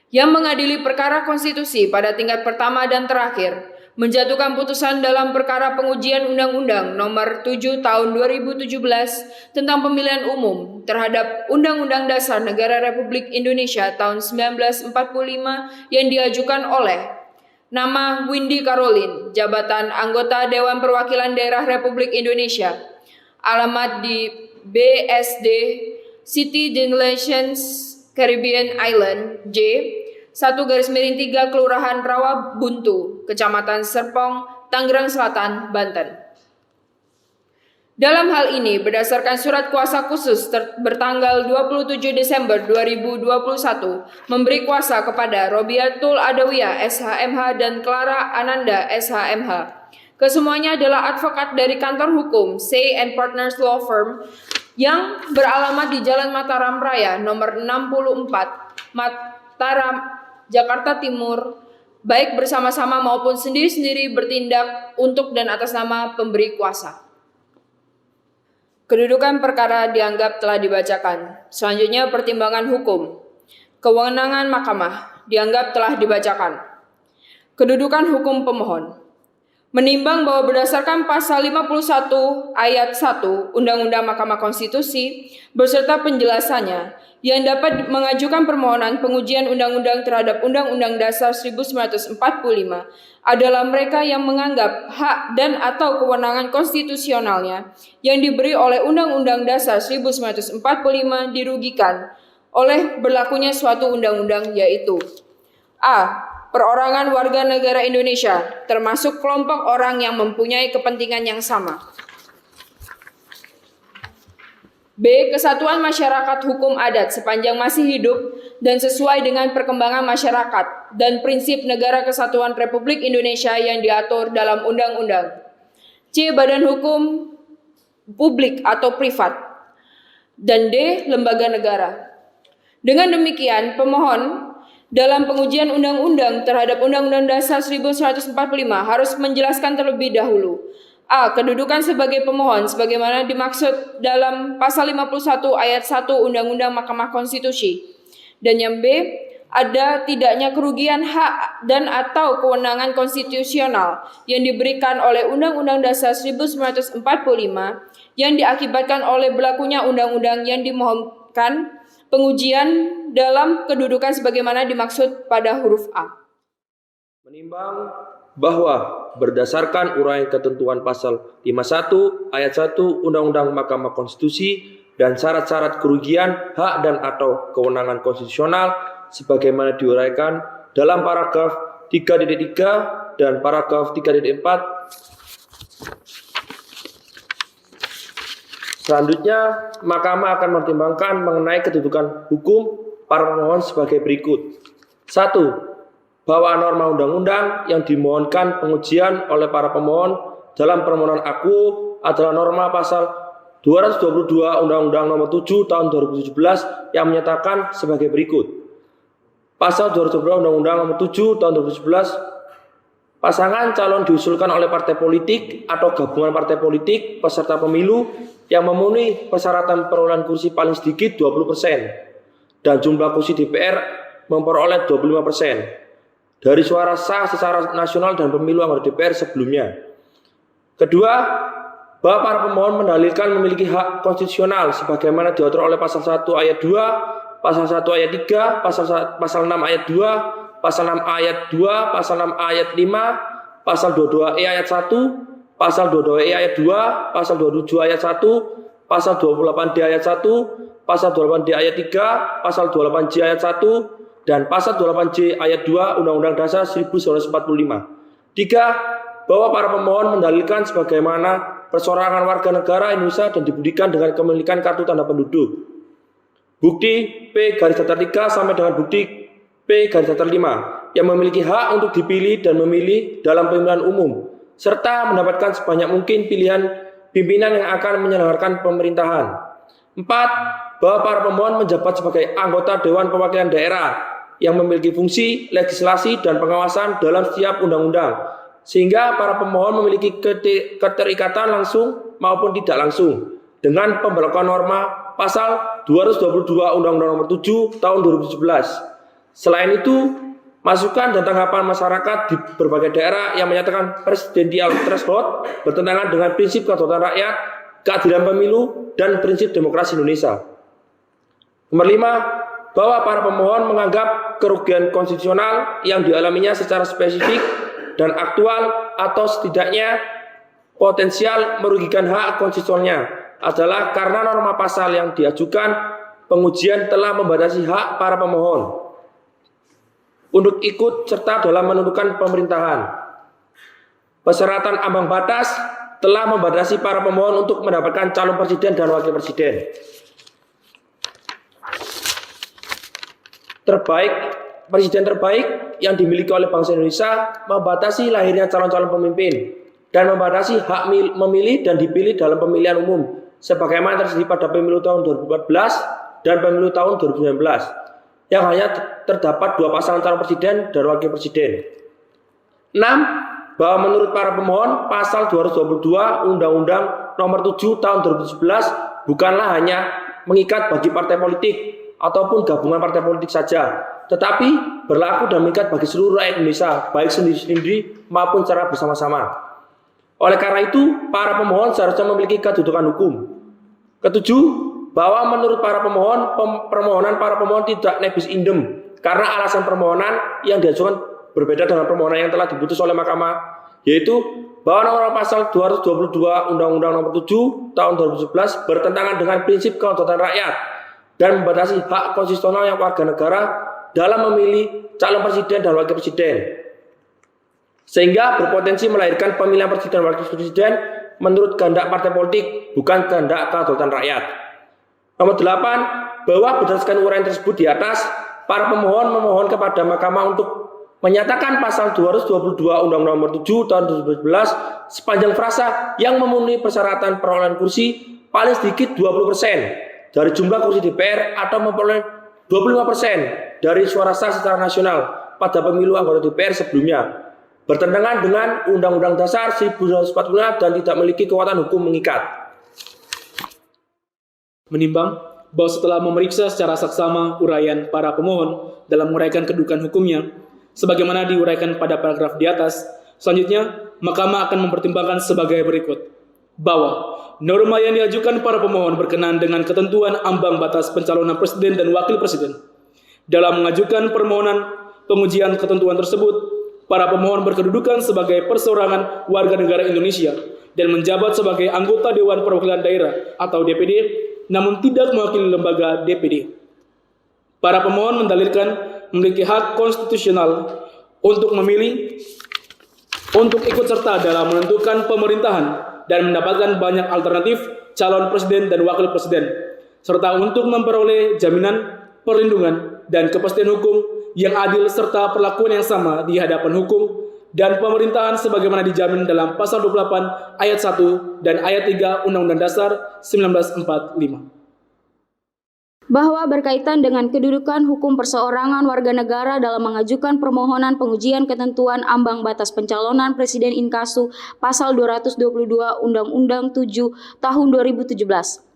yang mengadili perkara konstitusi pada tingkat pertama dan terakhir, menjatuhkan putusan dalam perkara pengujian Undang-Undang nomor 7 tahun 2017 tentang pemilihan umum terhadap Undang-Undang Dasar Negara Republik Indonesia tahun 1945 yang diajukan oleh nama Windy Caroline, jabatan anggota Dewan Perwakilan Daerah Republik Indonesia, alamat di BSD City Generations Caribbean Island J, 1/3 Kelurahan Rawabuntu, Kecamatan Serpong, Tangerang Selatan, Banten. Dalam hal ini, berdasarkan surat kuasa khusus bertanggal 27 Desember 2021, memberi kuasa kepada Robiatul Adawiyah, SHMH, dan Clara Ananda, SHMH. Kesemuanya adalah advokat dari kantor hukum Say and Partners Law Firm yang beralamat di Jalan Mataram Raya nomor 64, Mataram, Jakarta Timur, baik bersama-sama maupun sendiri-sendiri bertindak untuk dan atas nama pemberi kuasa. Kedudukan perkara dianggap telah dibacakan. Selanjutnya pertimbangan hukum. Kewenangan mahkamah dianggap telah dibacakan. Kedudukan hukum pemohon. Menimbang bahwa berdasarkan pasal 51 ayat 1 Undang-Undang Mahkamah Konstitusi beserta penjelasannya yang dapat mengajukan permohonan pengujian undang-undang terhadap Undang-Undang Dasar 1945 adalah mereka yang menganggap hak dan atau kewenangan konstitusionalnya yang diberi oleh Undang-Undang Dasar 1945 dirugikan oleh berlakunya suatu undang-undang, yaitu a. Perorangan warga negara Indonesia, termasuk kelompok orang yang mempunyai kepentingan yang sama. B. Kesatuan masyarakat hukum adat sepanjang masih hidup dan sesuai dengan perkembangan masyarakat dan prinsip negara kesatuan Republik Indonesia yang diatur dalam undang-undang. C. Badan hukum publik atau privat. Dan D. Lembaga negara. Dengan demikian, pemohon dalam pengujian undang-undang terhadap Undang-Undang Dasar 1945 harus menjelaskan terlebih dahulu a. Kedudukan sebagai pemohon sebagaimana dimaksud dalam pasal 51 ayat 1 Undang-Undang Mahkamah Konstitusi. Dan yang B, ada tidaknya kerugian hak dan atau kewenangan konstitusional yang diberikan oleh Undang-Undang Dasar 1945 yang diakibatkan oleh berlakunya undang-undang yang dimohonkan pengujian dalam kedudukan sebagaimana dimaksud pada huruf A. Menimbang bahwa berdasarkan uraian ketentuan pasal 51 ayat 1 Undang-Undang Mahkamah Konstitusi dan syarat-syarat kerugian hak dan atau kewenangan konstitusional sebagaimana diuraikan dalam paragraf 3.3 dan paragraf 3.4. Selanjutnya, Mahkamah akan mempertimbangkan mengenai kedudukan hukum para pemohon sebagai berikut. 1. Bahwa norma undang-undang yang dimohonkan pengujian oleh para pemohon dalam permohonan aku adalah norma pasal 222 Undang-Undang Nomor 7 Tahun 2017 yang menyatakan sebagai berikut. Pasal 222 Undang-Undang Nomor 7 Tahun 2017, pasangan calon diusulkan oleh partai politik atau gabungan partai politik peserta pemilu yang memenuhi persyaratan perolehan kursi paling sedikit 20% dan jumlah kursi DPR memperoleh 25% dari suara sah secara nasional dan pemilu anggota DPR sebelumnya. Kedua, bahwa para pemohon mendalilkan memiliki hak konstitusional sebagaimana diatur oleh pasal 1 ayat 2, pasal 1 ayat 3, pasal 6 ayat 2, pasal 6 ayat 2, pasal 6 ayat 5, pasal 22E ayat 1, pasal 22E ayat 2, pasal 27 ayat 1, pasal 28D ayat 1, pasal 28D ayat 3, pasal 28J ayat 1, dan pasal 28J ayat 2 Undang-Undang Dasar 1945. 3. Bahwa para pemohon mendalilkan sebagaimana persorangan warga negara Indonesia dan dibuktikan dengan kepemilikan kartu tanda penduduk. Bukti P/3 sampai dengan bukti P/5 yang memiliki hak untuk dipilih dan memilih dalam pemilihan umum, serta mendapatkan sebanyak mungkin pilihan pimpinan yang akan menyelenggarakan pemerintahan. 4. Bahwa para pemohon menjabat sebagai anggota Dewan Perwakilan Daerah yang memiliki fungsi legislasi dan pengawasan dalam setiap undang-undang, sehingga para pemohon memiliki keterikatan langsung maupun tidak langsung dengan pemberlakuan norma pasal 222 Undang-Undang Nomor 7 Tahun 2017. Selain itu, masukan dan tanggapan masyarakat di berbagai daerah yang menyatakan presidensial threshold bertentangan dengan prinsip kedaulatan rakyat, keadilan pemilu, dan prinsip demokrasi Indonesia. Nomor 5, bahwa para pemohon menganggap kerugian konstitusional yang dialaminya secara spesifik dan aktual atau setidaknya potensial merugikan hak konstitusionalnya adalah karena norma pasal yang diajukan pengujian telah membatasi hak para pemohon. untuk ikut serta dalam menentukan pemerintahan. Persyaratan ambang batas telah membatasi para pemohon untuk mendapatkan calon presiden dan wakil presiden. Presiden terbaik yang dimiliki oleh bangsa Indonesia membatasi lahirnya calon-calon pemimpin dan membatasi hak memilih dan dipilih dalam pemilihan umum sebagaimana terjadi pada pemilu tahun 2014 dan pemilu tahun 2019 yang hanya terdapat 2 pasangan calon presiden dan wakil presiden. 6. Bahwa menurut para pemohon pasal 222 Undang-Undang Nomor 7 Tahun 2011 bukanlah hanya mengikat bagi partai politik ataupun gabungan partai politik saja, tetapi berlaku dan mengikat bagi seluruh rakyat Indonesia, baik sendiri-sendiri maupun secara bersama-sama. Oleh karena itu, para pemohon seharusnya memiliki kedudukan hukum. Ketujuh, bahwa menurut para pemohon, permohonan para pemohon tidak nebis indem karena alasan permohonan yang diajukan berbeda dengan permohonan yang telah diputus oleh mahkamah, yaitu bahwa nomor pasal 222 Undang-Undang Nomor 7 Tahun 2011 bertentangan dengan prinsip kedaulatan rakyat dan membatasi hak konstitusional yang warga negara dalam memilih calon presiden dan wakil presiden, sehingga berpotensi melahirkan pemilihan presiden dan wakil presiden menurut kehendak partai politik, bukan kehendak kedaulatan rakyat. Nomor 8, bahwa berdasarkan uraian tersebut di atas, para pemohon memohon kepada mahkamah untuk menyatakan pasal 222 Undang-Undang Nomor 7 Tahun 2011 sepanjang frasa yang memenuhi persyaratan perolehan kursi paling sedikit 20% dari jumlah kursi DPR atau memperoleh 25% dari suara sah secara nasional pada pemilu anggota DPR sebelumnya, bertentangan dengan Undang-Undang Dasar 1945 dan tidak memiliki kekuatan hukum mengikat. Menimbang bahwa setelah memeriksa secara saksama uraian para pemohon dalam menguraikan kedudukan hukumnya, sebagaimana diuraikan pada paragraf di atas, selanjutnya Mahkamah akan mempertimbangkan sebagai berikut. Bahwa norma yang diajukan para pemohon berkenaan dengan ketentuan ambang batas pencalonan presiden dan wakil presiden. Dalam mengajukan permohonan pengujian ketentuan tersebut, para pemohon berkedudukan sebagai perseorangan warga negara Indonesia dan menjabat sebagai anggota Dewan Perwakilan Daerah atau DPD, namun tidak mewakili lembaga DPD. Para pemohon mendalilkan memiliki hak konstitusional untuk memilih, untuk ikut serta dalam menentukan pemerintahan dan mendapatkan banyak alternatif calon presiden dan wakil presiden, serta untuk memperoleh jaminan, perlindungan, dan kepastian hukum yang adil serta perlakuan yang sama di hadapan hukum dan pemerintahan sebagaimana dijamin dalam pasal 28 ayat 1 dan ayat 3 Undang-Undang Dasar 1945. Bahwa berkaitan dengan kedudukan hukum perseorangan warga negara dalam mengajukan permohonan pengujian ketentuan ambang batas pencalonan presiden inkasu pasal 222 Undang-Undang 7 Tahun 2017.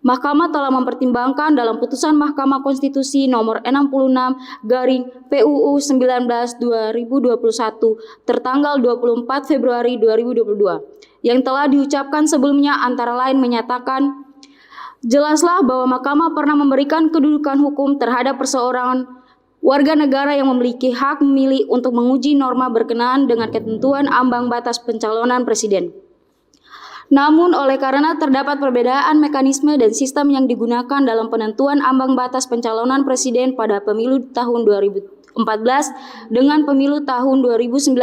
Mahkamah telah mempertimbangkan dalam putusan Mahkamah Konstitusi nomor 66/PUU 19/2021 tertanggal 24 Februari 2022 yang telah diucapkan sebelumnya, antara lain menyatakan, jelaslah bahwa Mahkamah pernah memberikan kedudukan hukum terhadap perseorangan warga negara yang memiliki hak memilih untuk menguji norma berkenaan dengan ketentuan ambang batas pencalonan presiden. Namun, oleh karena terdapat perbedaan mekanisme dan sistem yang digunakan dalam penentuan ambang batas pencalonan presiden pada pemilu tahun 2014 dengan pemilu tahun 2019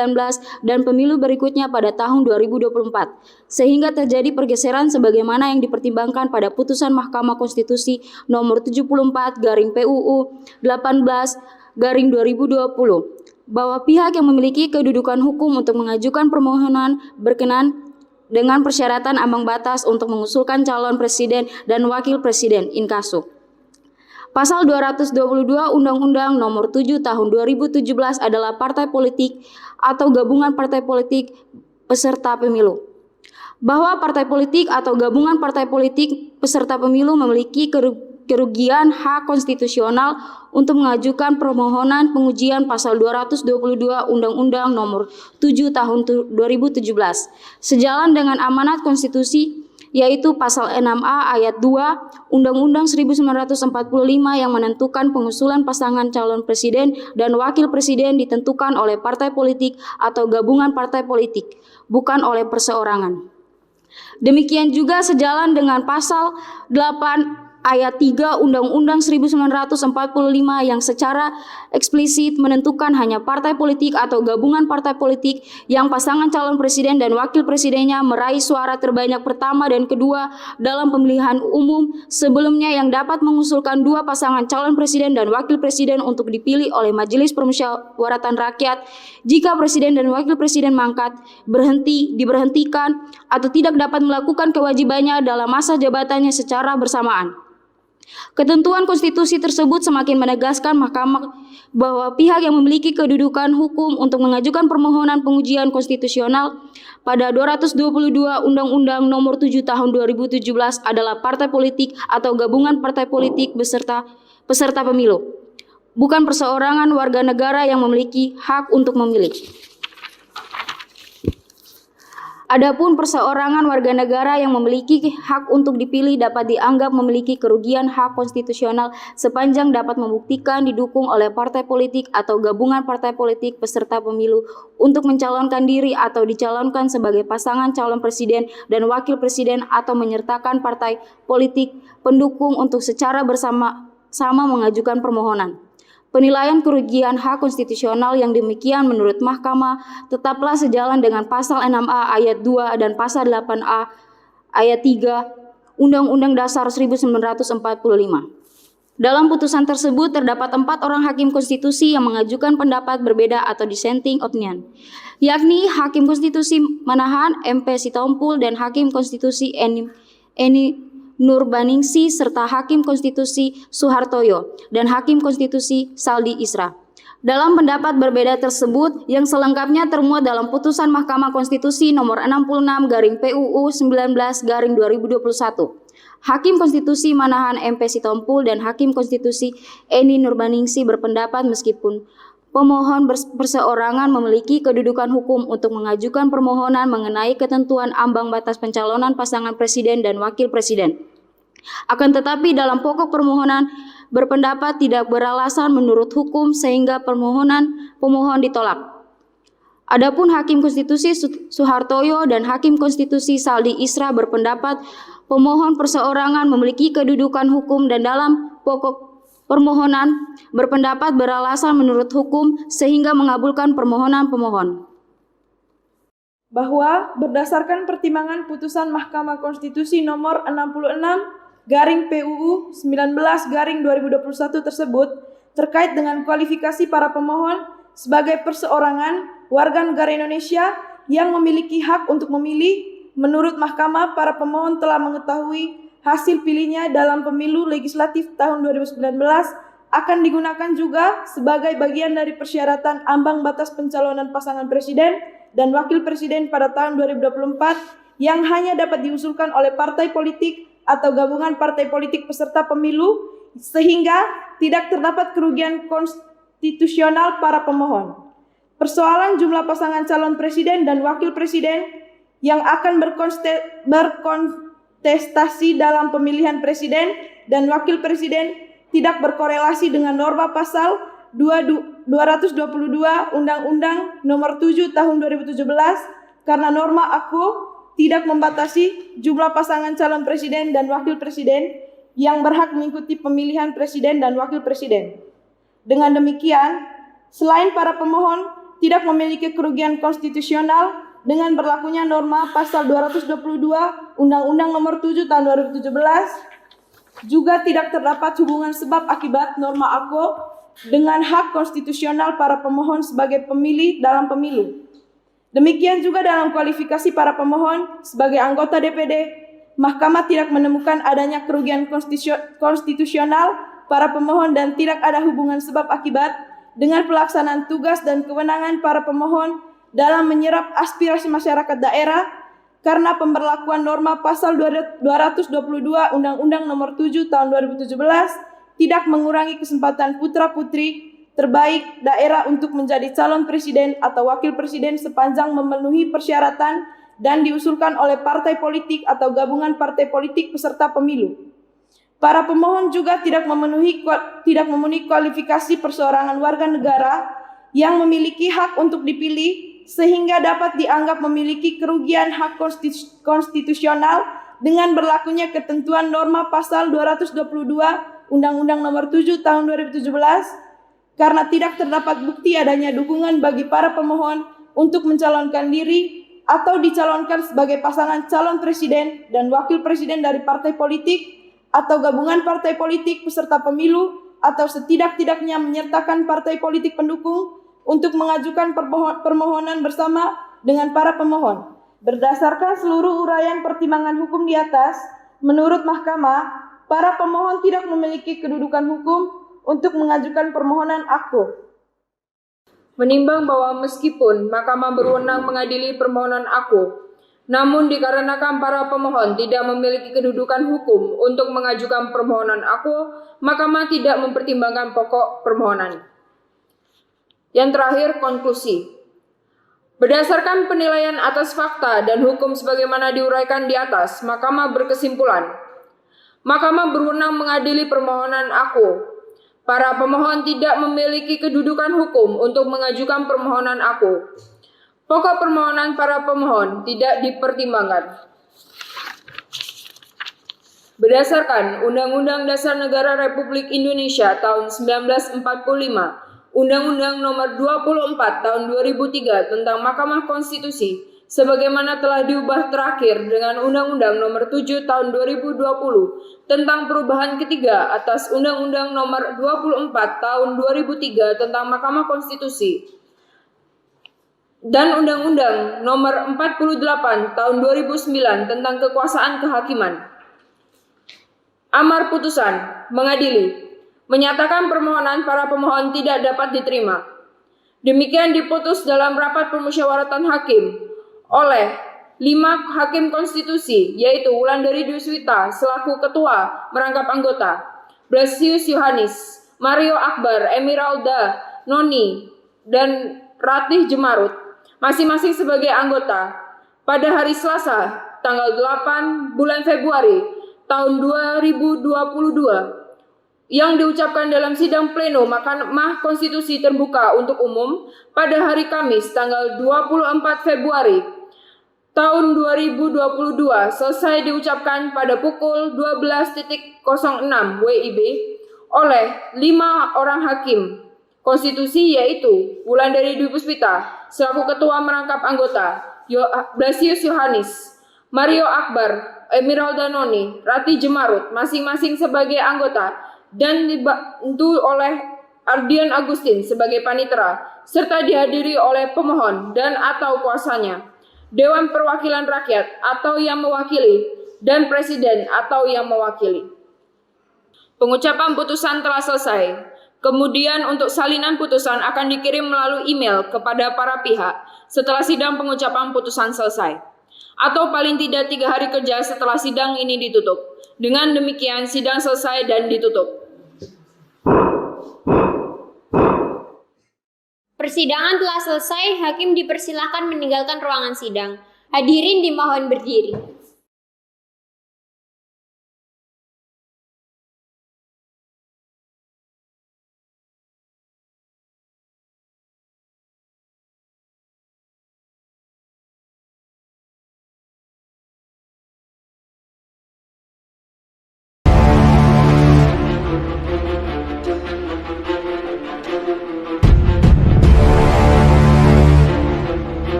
dan pemilu berikutnya pada tahun 2024, sehingga terjadi pergeseran sebagaimana yang dipertimbangkan pada putusan Mahkamah Konstitusi nomor 74/PUU 18/2020, bahwa pihak yang memiliki kedudukan hukum untuk mengajukan permohonan berkenaan dengan persyaratan ambang batas untuk mengusulkan calon presiden dan wakil presiden inkasu. Pasal 222 Undang-Undang Nomor 7 Tahun 2017 adalah partai politik atau gabungan partai politik peserta pemilu. Bahwa partai politik atau gabungan partai politik peserta pemilu memiliki kerugian hak konstitusional untuk mengajukan permohonan pengujian pasal 222 Undang-Undang Nomor 7 Tahun 2017 sejalan dengan amanat konstitusi, yaitu pasal 6A ayat 2 Undang-Undang 1945 yang menentukan pengusulan pasangan calon presiden dan wakil presiden ditentukan oleh partai politik atau gabungan partai politik, bukan oleh perseorangan. Demikian juga sejalan dengan pasal 8 ayat 3 Undang-Undang 1945 yang secara eksplisit menentukan hanya partai politik atau gabungan partai politik yang pasangan calon presiden dan wakil presidennya meraih suara terbanyak pertama dan kedua dalam pemilihan umum sebelumnya yang dapat mengusulkan dua pasangan calon presiden dan wakil presiden untuk dipilih oleh Majelis Permusyawaratan Rakyat jika presiden dan wakil presiden mangkat, diberhentikan atau tidak dapat melakukan kewajibannya dalam masa jabatannya secara bersamaan. Ketentuan konstitusi tersebut semakin menegaskan Mahkamah bahwa pihak yang memiliki kedudukan hukum untuk mengajukan permohonan pengujian konstitusional pada 222 Undang-Undang Nomor 7 Tahun 2017 adalah partai politik atau gabungan partai politik peserta pemilu, bukan perseorangan warga negara yang memiliki hak untuk memilih. Adapun perseorangan warga negara yang memiliki hak untuk dipilih dapat dianggap memiliki kerugian hak konstitusional sepanjang dapat membuktikan didukung oleh partai politik atau gabungan partai politik peserta pemilu untuk mencalonkan diri atau dicalonkan sebagai pasangan calon presiden dan wakil presiden atau menyertakan partai politik pendukung untuk secara bersama-sama mengajukan permohonan. Penilaian kerugian hak konstitusional yang demikian menurut Mahkamah tetaplah sejalan dengan pasal 6A ayat 2 dan pasal 8A ayat 3 Undang-Undang Dasar 1945. Dalam putusan tersebut terdapat 4 orang hakim konstitusi yang mengajukan pendapat berbeda atau dissenting opinion, yakni Hakim Konstitusi Manahan MP Sitompul dan Hakim Konstitusi Eni Nurbaningsi serta Hakim Konstitusi Suhartoyo dan Hakim Konstitusi Saldi Isra. Dalam pendapat berbeda tersebut yang selengkapnya termuat dalam putusan Mahkamah Konstitusi nomor 66/PUU 19/2021. Hakim Konstitusi Manahan MP Sitompul dan Hakim Konstitusi Eni Nurbaningsi berpendapat meskipun pemohon perseorangan memiliki kedudukan hukum untuk mengajukan permohonan mengenai ketentuan ambang batas pencalonan pasangan presiden dan wakil presiden. Akan tetapi dalam pokok permohonan berpendapat tidak beralasan menurut hukum sehingga pemohon ditolak. Adapun Hakim Konstitusi Suhartoyo dan Hakim Konstitusi Saldi Isra berpendapat pemohon perseorangan memiliki kedudukan hukum dan dalam pokok permohonan berpendapat beralasan menurut hukum sehingga mengabulkan permohonan pemohon. Bahwa berdasarkan pertimbangan putusan Mahkamah Konstitusi nomor 66/PUU 19/2021 tersebut terkait dengan kualifikasi para pemohon sebagai perseorangan warga negara Indonesia yang memiliki hak untuk memilih, menurut Mahkamah para pemohon telah mengetahui hasil pilihnya dalam pemilu legislatif tahun 2019 akan digunakan juga sebagai bagian dari persyaratan ambang batas pencalonan pasangan presiden dan wakil presiden pada tahun 2024 yang hanya dapat diusulkan oleh partai politik atau gabungan partai politik peserta pemilu sehingga tidak terdapat kerugian konstitusional para pemohon. Persoalan jumlah pasangan calon presiden dan wakil presiden yang akan berkontestasi dalam pemilihan presiden dan wakil presiden tidak berkorelasi dengan norma pasal 222 Undang-Undang Nomor 7 Tahun 2017 karena norma aku tidak membatasi jumlah pasangan calon presiden dan wakil presiden yang berhak mengikuti pemilihan presiden dan wakil presiden. Dengan demikian, selain para pemohon tidak memiliki kerugian konstitusional dengan berlakunya norma pasal 222 Undang-Undang Nomor 7 Tahun 2017, juga tidak terdapat hubungan sebab akibat norma aku dengan hak konstitusional para pemohon sebagai pemilih dalam pemilu. Demikian juga dalam kualifikasi para pemohon sebagai anggota DPD, Mahkamah tidak menemukan adanya kerugian konstitusional para pemohon dan tidak ada hubungan sebab akibat dengan pelaksanaan tugas dan kewenangan para pemohon dalam menyerap aspirasi masyarakat daerah karena pemberlakuan norma pasal 222 Undang-Undang Nomor 7 Tahun 2017 tidak mengurangi kesempatan putra-putri terbaik daerah untuk menjadi calon presiden atau wakil presiden sepanjang memenuhi persyaratan dan diusulkan oleh partai politik atau gabungan partai politik peserta pemilu. Para pemohon juga tidak memenuhi kualifikasi perseorangan warga negara yang memiliki hak untuk dipilih sehingga dapat dianggap memiliki kerugian hak konstitusional dengan berlakunya ketentuan norma pasal 222 Undang-Undang Nomor 7 Tahun 2017 karena tidak terdapat bukti adanya dukungan bagi para pemohon untuk mencalonkan diri atau dicalonkan sebagai pasangan calon presiden dan wakil presiden dari partai politik atau gabungan partai politik peserta pemilu atau setidak-tidaknya menyertakan partai politik pendukung untuk mengajukan permohonan bersama dengan para pemohon. Berdasarkan seluruh uraian pertimbangan hukum di atas, menurut Mahkamah, para pemohon tidak memiliki kedudukan hukum untuk mengajukan permohonan aku. Menimbang bahwa meskipun Mahkamah berwenang mengadili permohonan aku, namun dikarenakan para pemohon tidak memiliki kedudukan hukum untuk mengajukan permohonan aku, Mahkamah tidak mempertimbangkan pokok permohonan. Yang terakhir, konklusi. Berdasarkan penilaian atas fakta dan hukum sebagaimana diuraikan di atas, Mahkamah berkesimpulan, Mahkamah berwenang mengadili permohonan aku. Para pemohon tidak memiliki kedudukan hukum untuk mengajukan permohonan aku. Pokok permohonan para pemohon tidak dipertimbangkan. Berdasarkan Undang-Undang Dasar Negara Republik Indonesia tahun 1945, Undang-Undang Nomor 24 Tahun 2003 tentang Mahkamah Konstitusi, sebagaimana telah diubah terakhir dengan Undang-Undang Nomor 7 Tahun 2020 tentang perubahan ketiga atas Undang-Undang Nomor 24 Tahun 2003 tentang Mahkamah Konstitusi dan Undang-Undang Nomor 48 Tahun 2009 tentang Kekuasaan Kehakiman. Amar putusan mengadili, menyatakan permohonan para pemohon tidak dapat diterima. Demikian diputus dalam rapat permusyawaratan hakim oleh 5 hakim konstitusi, yaitu Wulandari Dwiswita selaku ketua merangkap anggota, Blasius Yohanes, Mario Akbar, Emiralda Noni, dan Ratih Jemarut, masing-masing sebagai anggota, pada hari Selasa, tanggal 8 bulan Februari tahun 2022, yang diucapkan dalam sidang pleno Mahkamah Konstitusi terbuka untuk umum pada hari Kamis tanggal 24 Februari tahun 2022 selesai diucapkan pada pukul 12.06 WIB oleh 5 orang hakim konstitusi, yaitu Wulandari Dwiswita selaku ketua merangkap anggota, Blasius Yohanes, Mario Akbar, Emiralda Noni, Ratih Jemarut masing-masing sebagai anggota, dan dibantu oleh Ardian Agustin sebagai panitera, serta dihadiri oleh pemohon dan atau kuasanya, Dewan Perwakilan Rakyat atau yang mewakili, dan Presiden atau yang mewakili. Pengucapan putusan telah selesai. Kemudian untuk salinan putusan akan dikirim melalui email kepada para pihak setelah sidang pengucapan putusan selesai, atau paling tidak 3 hari kerja setelah sidang ini ditutup. Dengan demikian sidang selesai dan ditutup. Persidangan telah selesai, hakim dipersilakan meninggalkan ruangan sidang. Hadirin dimohon berdiri.